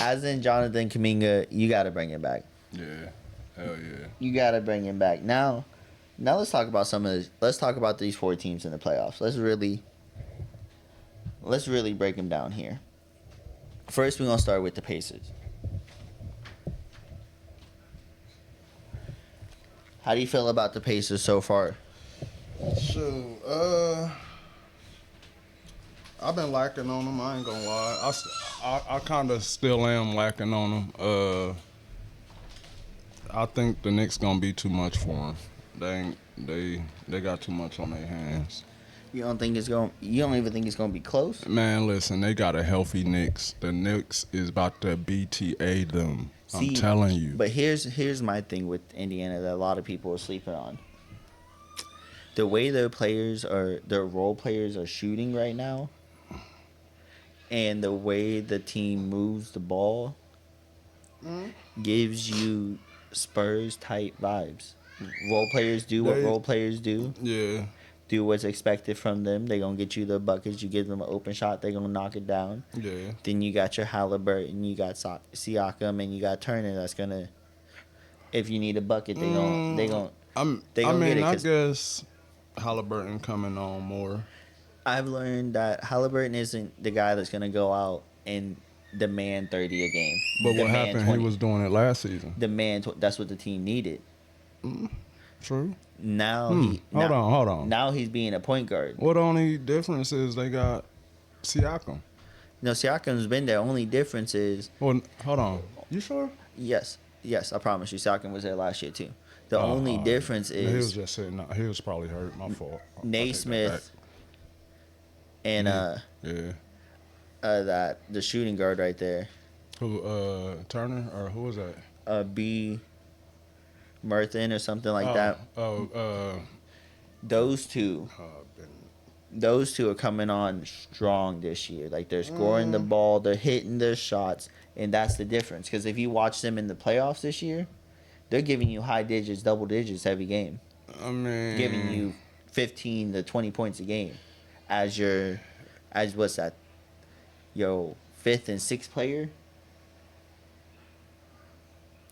as in Jonathan Kuminga, you got to bring him back. Yeah. Hell yeah. You got to bring him back. Now let's talk about let's talk about these 4 teams in the playoffs. Let's really break them down here. First, we're going to start with the Pacers. How do you feel about the Pacers so far? So, I've been lacking on them. I ain't gonna lie. I kind of still am lacking on them. I think the Knicks gonna be too much for them. They got too much on their hands. You don't even think it's gonna be close? Man, listen, they got a healthy Knicks. The Knicks is about to BTA them. I'm telling you. But here's my thing with Indiana that a lot of people are sleeping on. The way their role players are shooting right now, and the way the team moves the ball, gives you Spurs type vibes. Role players do what role players do. Yeah. Do what's expected from them. They're going to get you the buckets. You give them an open shot, they're going to knock it down. Yeah. Then you got your Halliburton, you got Siakam, and you got Turner that's going to, if you need a bucket, they going to get it. I guess Halliburton coming on more. I've learned that Halliburton isn't the guy that's going to go out and demand 30 a game. But what happened, 20. He was doing it last season. That's what the team needed. True. Now hold on. Now he's being a point guard. What only difference is they got Siakam? No, Siakam's been there. Only difference is. Well, hold on. You sure? Yes, I promise you. Siakam was there last year too. The only difference is he was just saying. No, he was probably hurt. My fault. Naismith and the the shooting guard right there. Who Turner or who was that? B. Merthin or something like that. Those two, those two are coming on strong this year. Like they're scoring the ball, they're hitting their shots, and that's the difference. Because if you watch them in the playoffs this year, they're giving you high digits, double digits every game, I mean, giving you 15 to 20 points a game, as your, as what's that, your fifth and sixth player,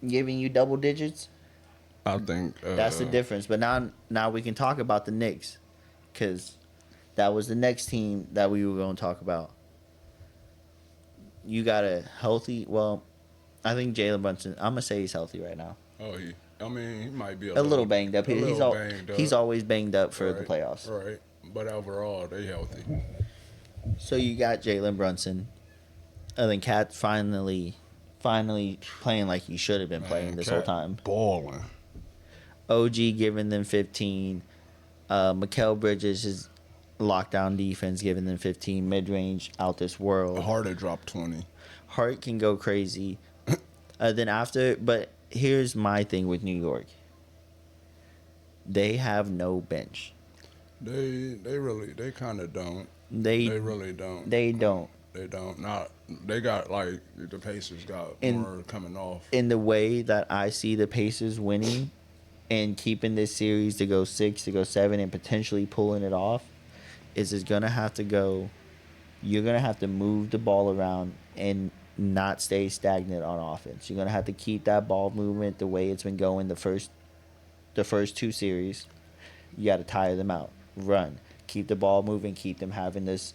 giving you double digits. I think That's the difference. But now we can talk about the Knicks, because that was the next team that we were going to talk about. You got a healthy. Well, I think Jalen Brunson. I'm gonna say he's healthy right now. I mean, he might be A little banged up. Banged up. He's always banged up for the Right, playoffs. Right, but overall, they healthy. So you got Jalen Brunson. And then Cat finally playing like he should have been playing this whole time. Balling. OG giving them 15. Mikal Bridges is lockdown defense giving them 15. Mid range out this world. Harder dropped 20. Hart can go crazy. Then after, but here's my thing with New York. They have no bench. They kind of don't. They really don't. They don't. They don't. Not. They got like the Pacers got more coming off. In the way that I see the Pacers winning and keeping this series to go 6, to go 7, and potentially pulling it off, is it's gonna have to go. You're gonna have to move the ball around and not stay stagnant on offense. You're gonna have to keep that ball movement the way it's been going the first 2 series. You got to tire them out. Run. Keep the ball moving. Keep them having this,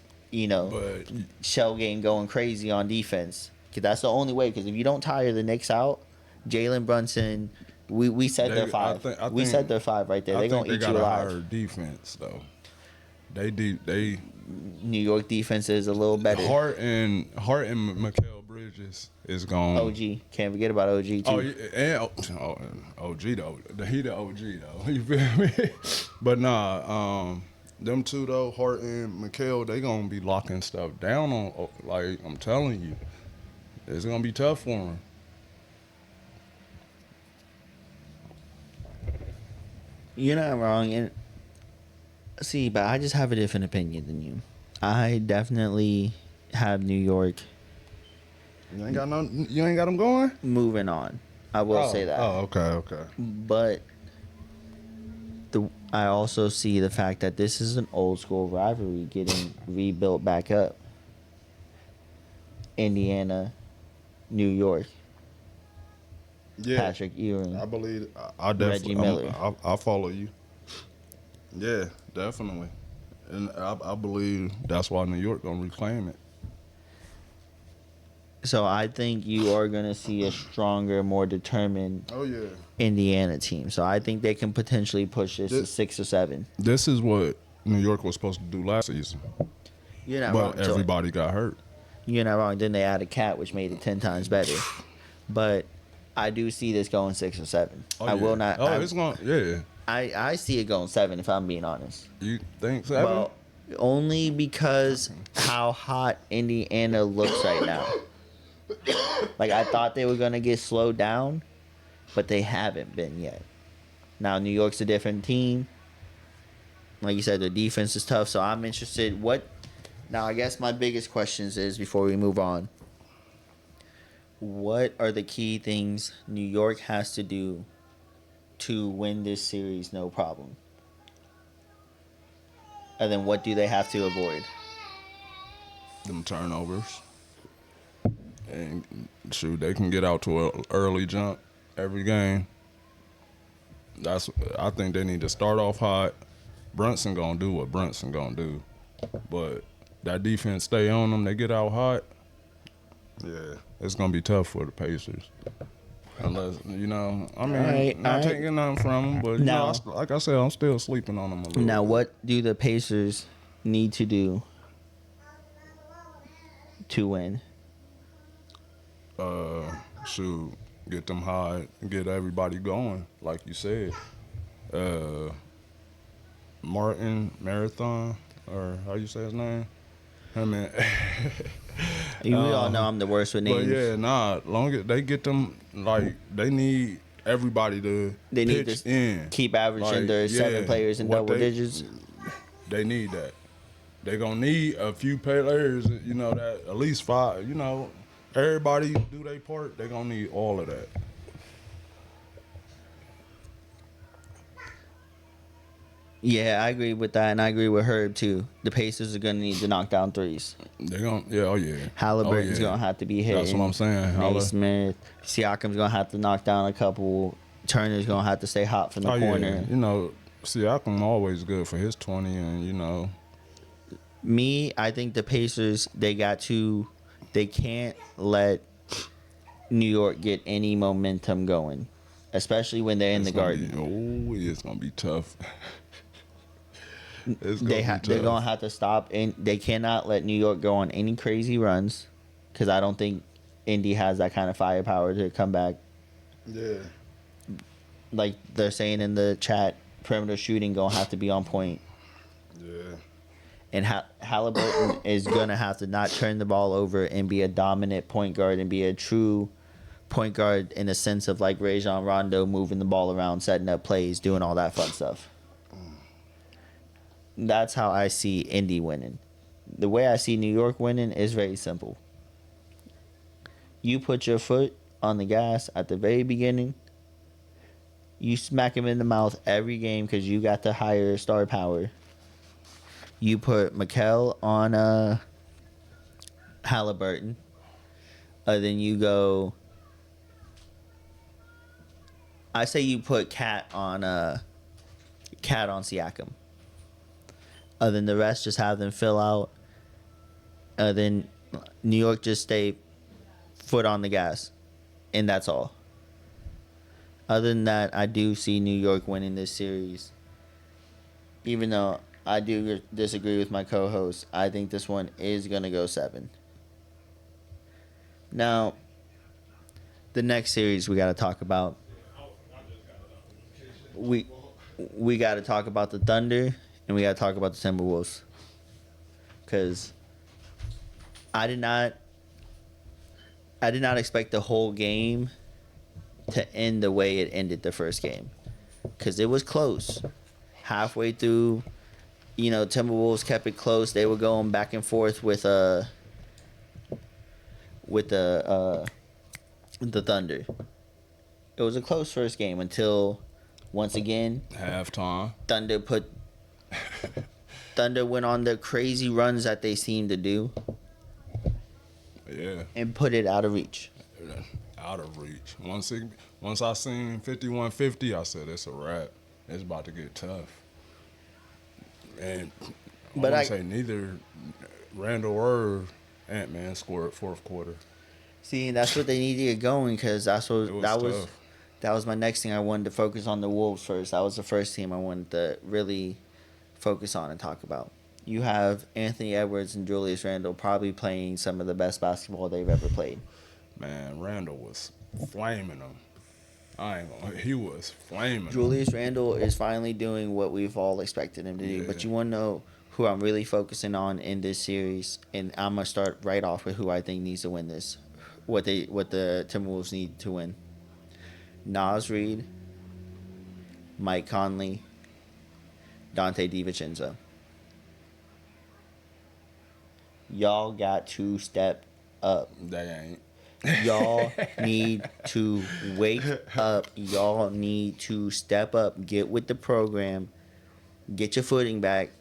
shell game going crazy on defense. 'Cause that's the only way. Because if you don't tire the Knicks out, Jalen Brunson, we said they're 5. We said they're 5 right there. They're gonna eat you alive. They got a higher defense though. They New York defense is a little better. Hart and Mikal Bridges is gone. OG, can't forget about OG too. Oh, yeah, and OG though. He the OG though. You feel me? But nah, them two though, Hart and Mikal, they gonna be locking stuff down on. Like I'm telling you, it's gonna be tough for them. You're not wrong, and see, but I just have a different opinion than you. I definitely have New York. You ain't got them going. Moving on, I will say that. Oh, okay. But I also see the fact that this is an old school rivalry getting rebuilt back up. Indiana, New York. Yeah, Patrick Ewing. I believe. I definitely. Reggie Miller. I follow you. Yeah, definitely, and I believe that's why New York gonna reclaim it. So I think you are gonna see a stronger, more determined Indiana team. So I think they can potentially push this to 6 or 7. This is what New York was supposed to do last season. You're not wrong. But everybody got hurt. You're not wrong. Then they added Cat, which made it 10 times better. But I do see this going 6 or 7. I will not. It's going. Yeah. I see it going 7 if I'm being honest. You think 7? Well, only because how hot Indiana looks right now. Like I thought they were gonna get slowed down, but they haven't been yet. Now New York's a different team. Like you said, the defense is tough, so I'm interested. Now I guess my biggest questions is before we move on. What are the key things New York has to do to win this series no problem? And then what do they have to avoid? Them turnovers. And shoot, they can get out to an early jump every game. I think they need to start off hot. Brunson gonna do what Brunson gonna do, but that defense stay on them. They get out hot. Yeah, it's gonna be tough for the Pacers. Unless not taking nothing from them, but like I said, I'm still sleeping on them a little. Now, bit. what do the Pacers need to do to win? Shoot, get them high, get everybody going, like you said. Marathon, or how you say his name? We all know I'm the worst with names. But yeah, long as they get them, like, they need everybody to They need pitch to in. keep averaging Like, their 7 players in what double digits. They need that. They gonna need a few players, that at least 5, everybody do their part. They gonna need all of that. Yeah, I agree with that, and I agree with Herb too. The Pacers are gonna need to knock down threes. They gonna, oh yeah. Halliburton's gonna have to be hitting. That's what I'm saying. Naismith, Siakam's gonna have to knock down a couple. Turner's gonna have to stay hot from the corner. Yeah. Siakam always good for his 20, and Me, I think the Pacers they can't let New York get any momentum going, especially when they're in the Garden. It's gonna be tough. They're gonna have to stop, and they cannot let New York go on any crazy runs, because I don't think Indy has that kind of firepower to come back. Yeah. Like they're saying in the chat, perimeter shooting gonna have to be on point. Yeah. And Halliburton is gonna have to not turn the ball over and be a dominant point guard and be a true point guard in the sense of like Rajon Rondo, moving the ball around, setting up plays, doing all that fun stuff. That's how I see Indy winning. The way I see New York winning is very simple. You put your foot on the gas at the very beginning. You smack him in the mouth every game because you got the higher star power. You put Mikal on Halliburton. Then you go. I say you put Cat on Siakam. Then the rest just have them fill out. Then New York just stay foot on the gas, and that's all. Other than that, I do see New York winning this series. Even though I do disagree with my co-host, I think this one is gonna go 7. Now, the next series we got to talk about. We got to talk about the Thunder. And we got to talk about the Timberwolves. Because I did not expect the whole game to end the way it ended the first game. Because it was close. Halfway through, Timberwolves kept it close. They were going back and forth with the Thunder. It was a close first game until, once again, halftime. Thunder went on the crazy runs that they seem to do. Yeah. And put it out of reach. Out of reach. Once I seen 51-50, I said it's a wrap. It's about to get tough. And I say neither Randall or Ant-Man scored fourth quarter. See, that's what they need to get going, because that was my next thing. I wanted to focus on the Wolves first. That was the first team I wanted to really focus on and talk about. You have Anthony Edwards and Julius Randle probably playing some of the best basketball they've ever played. Man, Randle was flaming them. He was flaming Julius Randle is finally doing what we've all expected him to do. Yeah. But you want to know who I'm really focusing on in this series, and I'm going to start right off with who I think needs to win this. What the Timberwolves need to win. Naz Reid, Mike Conley, Dante DiVincenzo. Y'all got to step up. They ain't. Y'all need to wake up. Y'all need to step up. Get with the program. Get your footing back.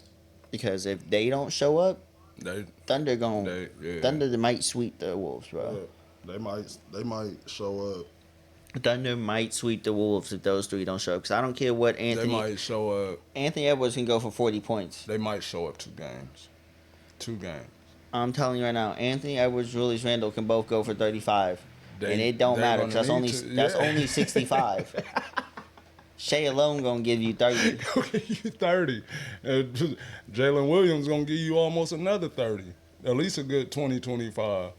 Because if they don't show up, Thunder might sweep the Wolves, bro. Yeah, they might show up. Thunder might sweep the Wolves if those three don't show up. Because I don't care what Anthony... They might show up. Anthony Edwards can go for 40 points. They might show up 2 games. 2 games. I'm telling you right now, Anthony Edwards, Julius Randle can both go for 35. And it don't matter, because that's only 65. Shea alone going to give you 30. He'll give you 30. And Jalen Williams going to give you almost another 30. At least a good 20, 25.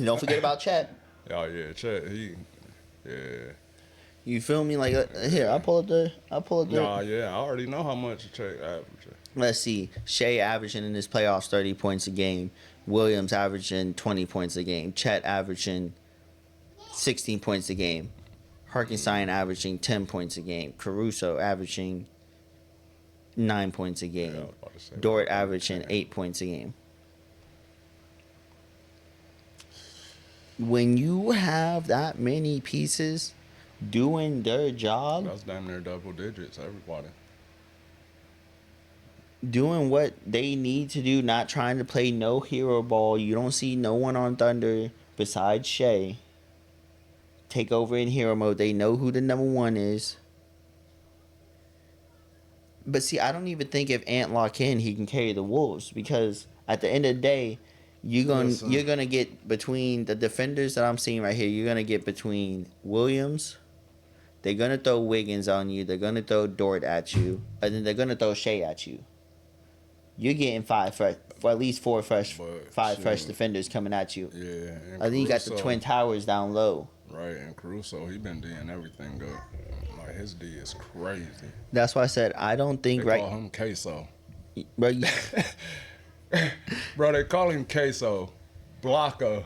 Don't forget about Chet. Oh, yeah, Chet, yeah. You feel me? Like, here, I'll pull up the... Nah, yeah, I already know how much Chet average. let's see, Shea averaging in this playoffs 30 points a game. Williams averaging 20 points a game. Chet averaging 16 points a game. Hartenstein averaging 10 points a game. Caruso averaging 9 points a Yeah, I game. was about to say, Dort like, averaging 10. 8 points a game. When you have that many pieces doing their job, That's damn near double digits, everybody. doing what they need to do, not trying to play no hero ball. You don't see no one on Thunder besides Shea take over in hero mode. They know who the number one is. But see, I don't even think if Ant lock in, he can carry the Wolves, because at the end of the day, Listen. you're gonna get between the defenders that I'm seeing right here. You're gonna get between Williams. They're gonna throw Wiggins on you. They're gonna throw Dort at you, and then they're gonna throw Shea at you. You're getting for at least five fresh Shoot. defenders coming at you. Yeah, and I think you got the Caruso- Twin Towers down low. Right, and Caruso, he been doing everything good. Like, his D is crazy. That's why I said I don't think They call him Queso. bro. Bro, they call him Queso. Blanco.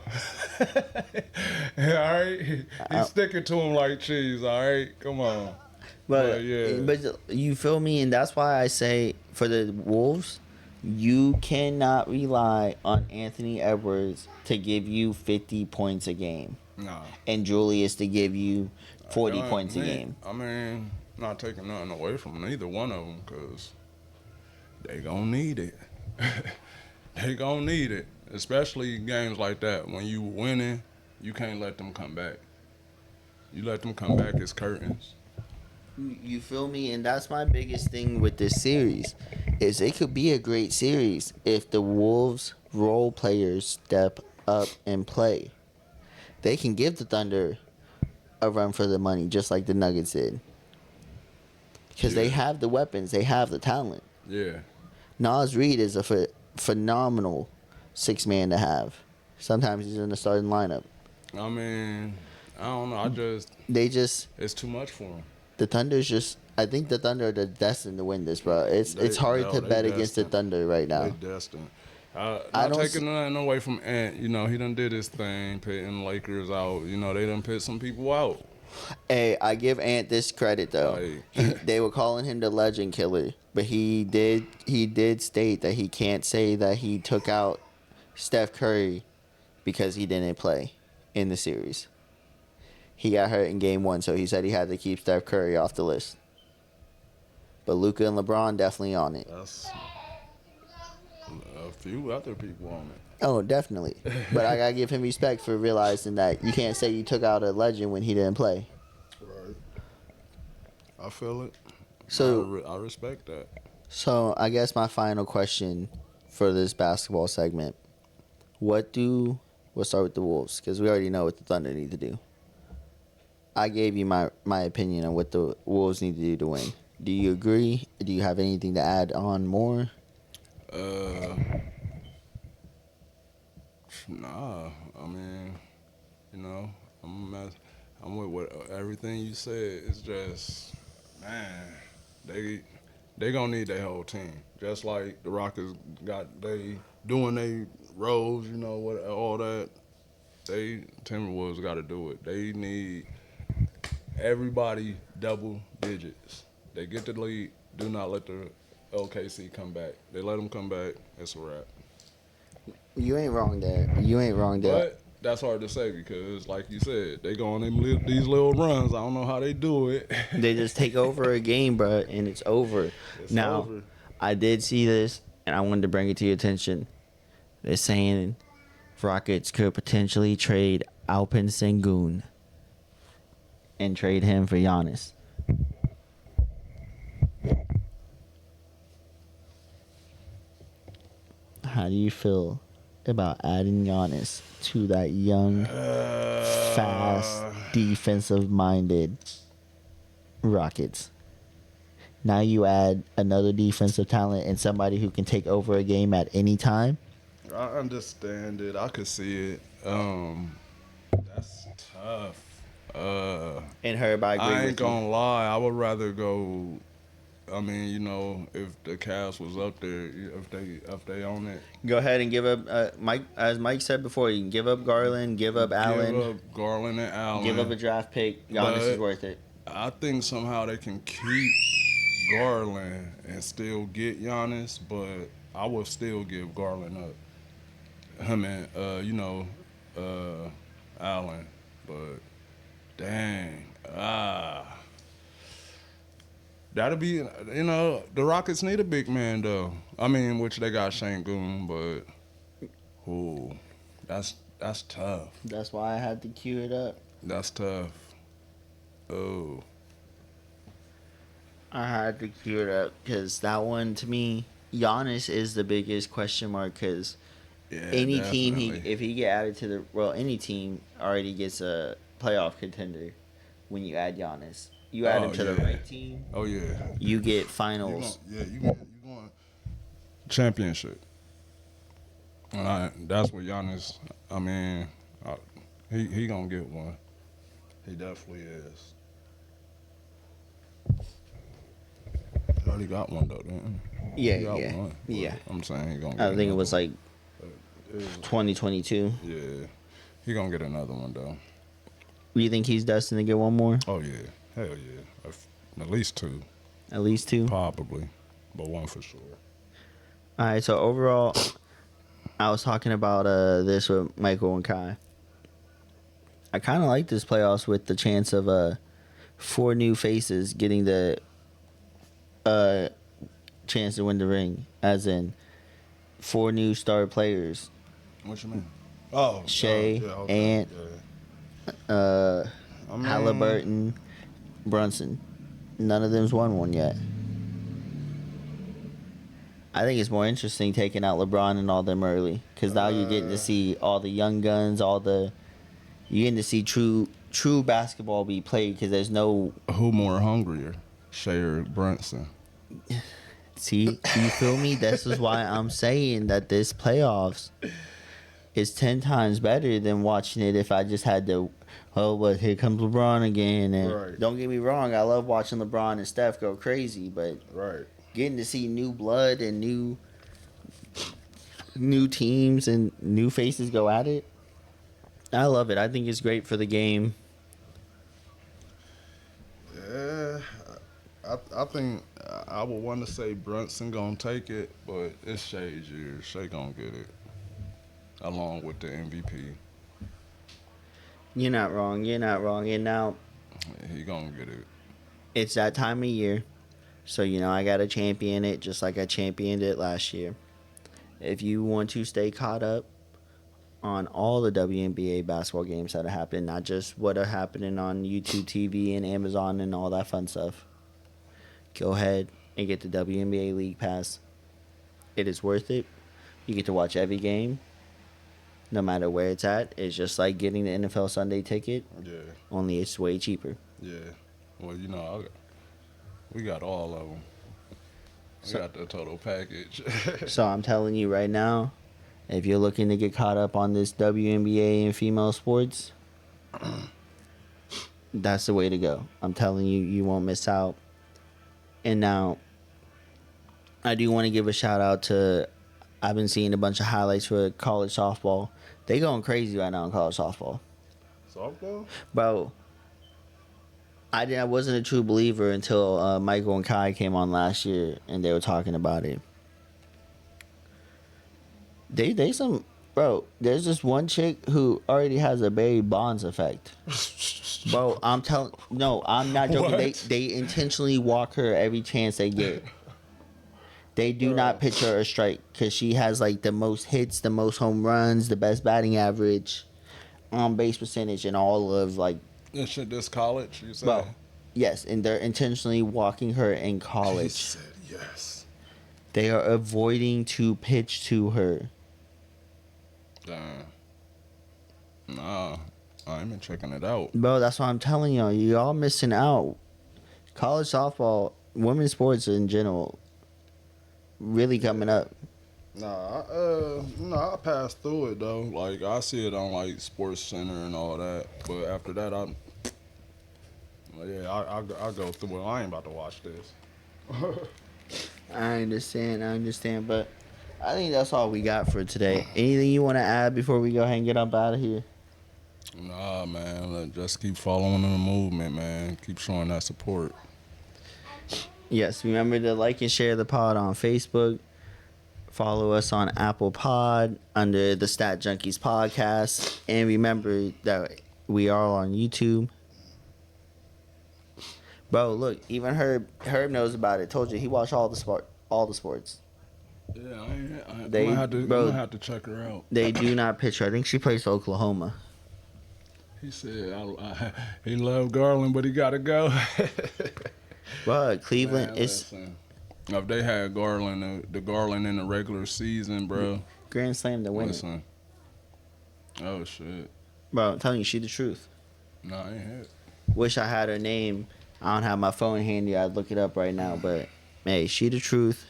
All right? He's sticking to him like cheese, all right? Come on. But yeah. but you feel me, and that's why I say for the Wolves, you cannot rely on Anthony Edwards to give you 50 points a game, Nah. and Julius to give you 40 I points a mean- game. I mean, not taking nothing away from neither one of them, because they gonna need it. They gonna need it, especially games like that. When you winning, you can't let them come back. You let them come back, it's curtains. You feel me? And that's my biggest thing with this series, is it could be a great series if the Wolves role players step up and play. They can give the Thunder a run for the money, just like the Nuggets did. Because they Yeah. have the weapons, they have the talent. Yeah. Nas Reed is a phenomenal six man to have. Sometimes he's in the starting lineup. I mean, I don't know. They just It's too much for them. the Thunder's just. I think the Thunder are destined to win this, bro. It's hard to they bet against the destined. Thunder right now. They destined. I Not don't taking nothing away from Ant. You know, he done did his thing, pitting Lakers out. You know, they done pit some people out. Hey, I give Ant this credit though. They were calling him the legend killer, but he did state that he can't say that he took out Steph Curry because he didn't play in the series. He got hurt in game 1, so he said he had to keep Steph Curry off the list. But Luka and LeBron definitely on it. That's a few other people on it. Oh, definitely. But I gotta give him respect for realizing that you can't say you took out a legend when he didn't play. Right. I feel it. So I respect that. So I guess my final question for this basketball segment: we'll start with the Wolves, because we already know what the Thunder need to do. I gave you my opinion on what the Wolves need to do to win. Do you agree? Do you have anything to add on more? Nah. I mean, you know, I'm with what everything you said. It's just, man, they gonna need their whole team. Just like the Rockets they doing their roles, you know, what all that. Timberwolves got to do it. They need everybody double digits. They get the lead. Do not let the LKC come back. They let them come back. It's a wrap. You ain't wrong there. But that's hard to say because, like you said, they go on these little runs. I don't know how they do it. They just take over a game, bro, and it's over. It's Now, over. I did see this, and I wanted to bring it to your attention. They're saying Rockets could potentially trade Alpin Sengun and trade him for Giannis. How do you feel about adding Giannis to that young, fast, defensive-minded Rockets? Now you add another defensive talent and somebody who can take over a game at any time. I understand it. I could see it. That's tough. And Herb, I agree I ain't with you. gonna lie. I would rather go I mean, you know, if the Cavs was up there, if they own it, Go ahead and give up Mike. As Mike said before, you can give up Garland, give up give Allen, up Garland and give up a Allen. draft pick. Giannis is But worth it. I think somehow they can keep Garland and still get Giannis, but I would still give Garland up. Him and Allen, but dang, that'll be the Rockets need a big man though. I mean, which they got Şengün, but ooh, that's tough. That's why I had to cue it up. That's tough. Oh, I had to cue it up because that one to me, Giannis is the biggest question mark. Because yeah, any team definitely. if he get added to any team already gets a playoff contender when you add Giannis. You add Oh, him to the yeah. right team, Oh yeah, you get you finals. you going championship. That's what Giannis. I mean, he gonna get one. He definitely is. He already got one though, didn't he? Yeah, He got yeah, one. But yeah. I'm saying he gonna get I think it another was one. like It- 2022. yeah, he gonna get another one though. Do you think he's destined to get one more? Oh yeah, hell yeah, at least two, At least two. probably, but one for sure. All right. So overall, I was talking about this with Michael and Kai. I kind of like this playoffs with the chance of 4 new faces getting the uh chance to win the ring, as in 4 new star players. What you mean? Oh, Shea, yeah, okay, Ant, yeah. I mean, Halliburton, Brunson. None of them's won one yet. I think it's more interesting taking out LeBron and all them early, because now you're getting to see all the young guns, you're getting to see true basketball be played, because there's no. Who more hungrier, Shea or Brunson? See, you feel me? This is why I'm saying that this playoffs is 10 times better than watching it if I just had to. Oh, but here comes LeBron again. And Right. don't get me wrong, I love watching LeBron and Steph go crazy, but Right. getting to see new blood and new teams and new faces go at it, I love it. I think it's great for the game. Yeah, I think I would want to say Brunson gonna take it, but it's Shea's year. Shea gonna get it, along with the MVP. You're not wrong. You're not wrong. And now He gonna get it. it's that time of year. So, I got to champion it just like I championed it last year. If you want to stay caught up on all the WNBA basketball games that have happened, not just what are happening on YouTube TV and Amazon and all that fun stuff, go ahead and get the WNBA League Pass. It is worth it. You get to watch every game, no matter where it's at. It's just like getting the NFL Sunday ticket, Yeah, only it's way cheaper. yeah. Well, we got all of them. We So- got the total package. So I'm telling you right now, if you're looking to get caught up on this WNBA and female sports, that's the way to go. I'm telling you, you won't miss out. And now, I do want to give a shout out to. I've been seeing a bunch of highlights for college softball. They going crazy right now in college softball, Softball? bro. I wasn't a true believer until Michael and Kai came on last year and they were talking about it. They some bro. There's this one chick who already has a Barry Bonds effect. Bro, I'm telling. No, I'm not joking. What? They intentionally walk her every chance they get. They do not pitch her a strike because she has like the most hits, the most home runs, the best batting average, on base percentage, and all of like. And shit, this college, you said? Bro, yes, and they're intentionally walking her in He college. said yes. They are avoiding to pitch to her. Damn. Nah, I ain't been checking it out. Bro, that's what I'm telling y'all. Y'all missing out. College softball, women's sports in general, really coming up. I passed through it though. Like I see it on like Sports Center and all that. But after that, I go through it. I ain't about to watch this. I understand, but I think that's all we got for today. Anything you want to add before we go ahead and get up out of here? Nah, man. Just keep following the movement, man. Keep showing that support. Yes, remember to like and share the pod on Facebook. Follow us on Apple Pod under the Stat Junkies podcast. And remember that we are on YouTube. Bro, look, even Herb knows about it. Told you he watched all the sports. Yeah, I'm They- gonna have to check her out. They do not pitch her. I think she plays for Oklahoma. He said he loved Garland, but he gotta go. But Cleveland Man, is listen, if they had Garland, the Garland in the regular season, bro. Grand Slam to win it. Listen. Oh shit. Bro, I'm telling you, she the truth. Nah, I ain't hit. Wish I had her name. I don't have my phone handy. I'd look it up right now. But hey, she the truth.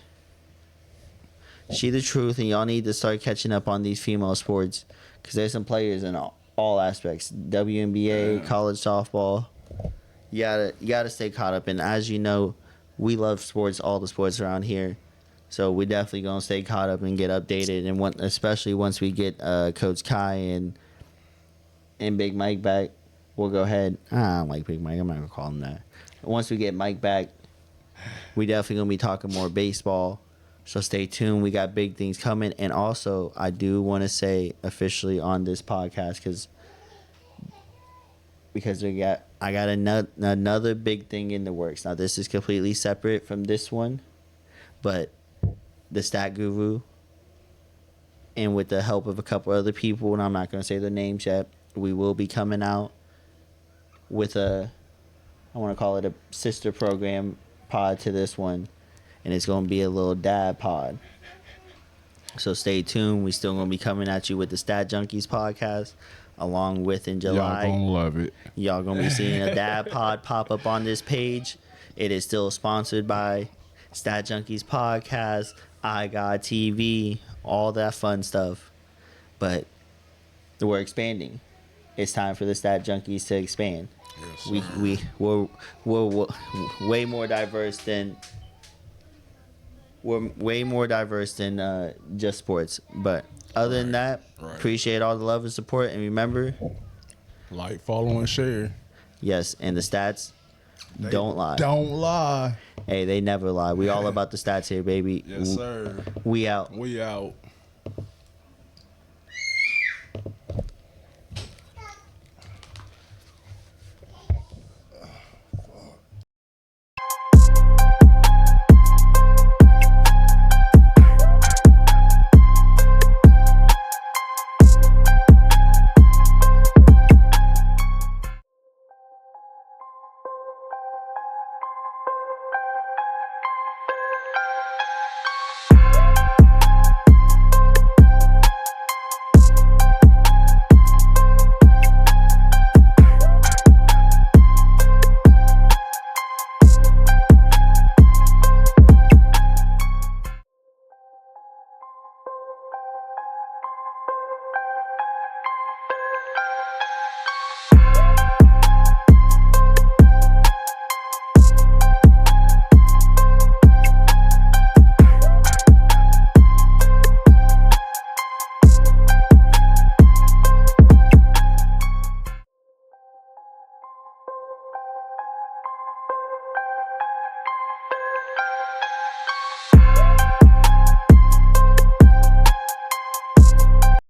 She the truth, and y'all need to start catching up on these female sports because there's some players in all aspects. WNBA, Yeah. college softball. You gotta stay caught up. And as you know, we love sports, all the sports around here. So we definitely gonna stay caught up and get updated. And especially once we get Coach Kai and Big Mike back, we'll go ahead. I don't like Big Mike. I'm not gonna call him that. Once we get Mike back, we definitely gonna be talking more baseball. So stay tuned. We got big things coming. And also, I do want to say officially on this podcast because I got another big thing in the works. Now this is completely separate from this one, but the Stat Guru, and with the help of a couple other people, and I'm not gonna say their names yet, we will be coming out with I want to call it a sister program pod to this one, and it's gonna be a little dad pod. So stay tuned. We still gonna be coming at you with the Stat Junkies podcast, along with in July. Y'all gonna love it. Y'all gonna be seeing a dad pod pop up on this page. It is still sponsored by Stat Junkies podcast, I Got TV, all that fun stuff. But we're expanding. It's time for the Stat Junkies to expand. Yes, We're way more diverse than just sports. But other than that, right. appreciate all the love and support. And remember, Like, follow, and share. yes, and the stats don't lie. Don't lie. Hey, they never lie. We all about the stats here, baby. Yes, sir. We out. We out.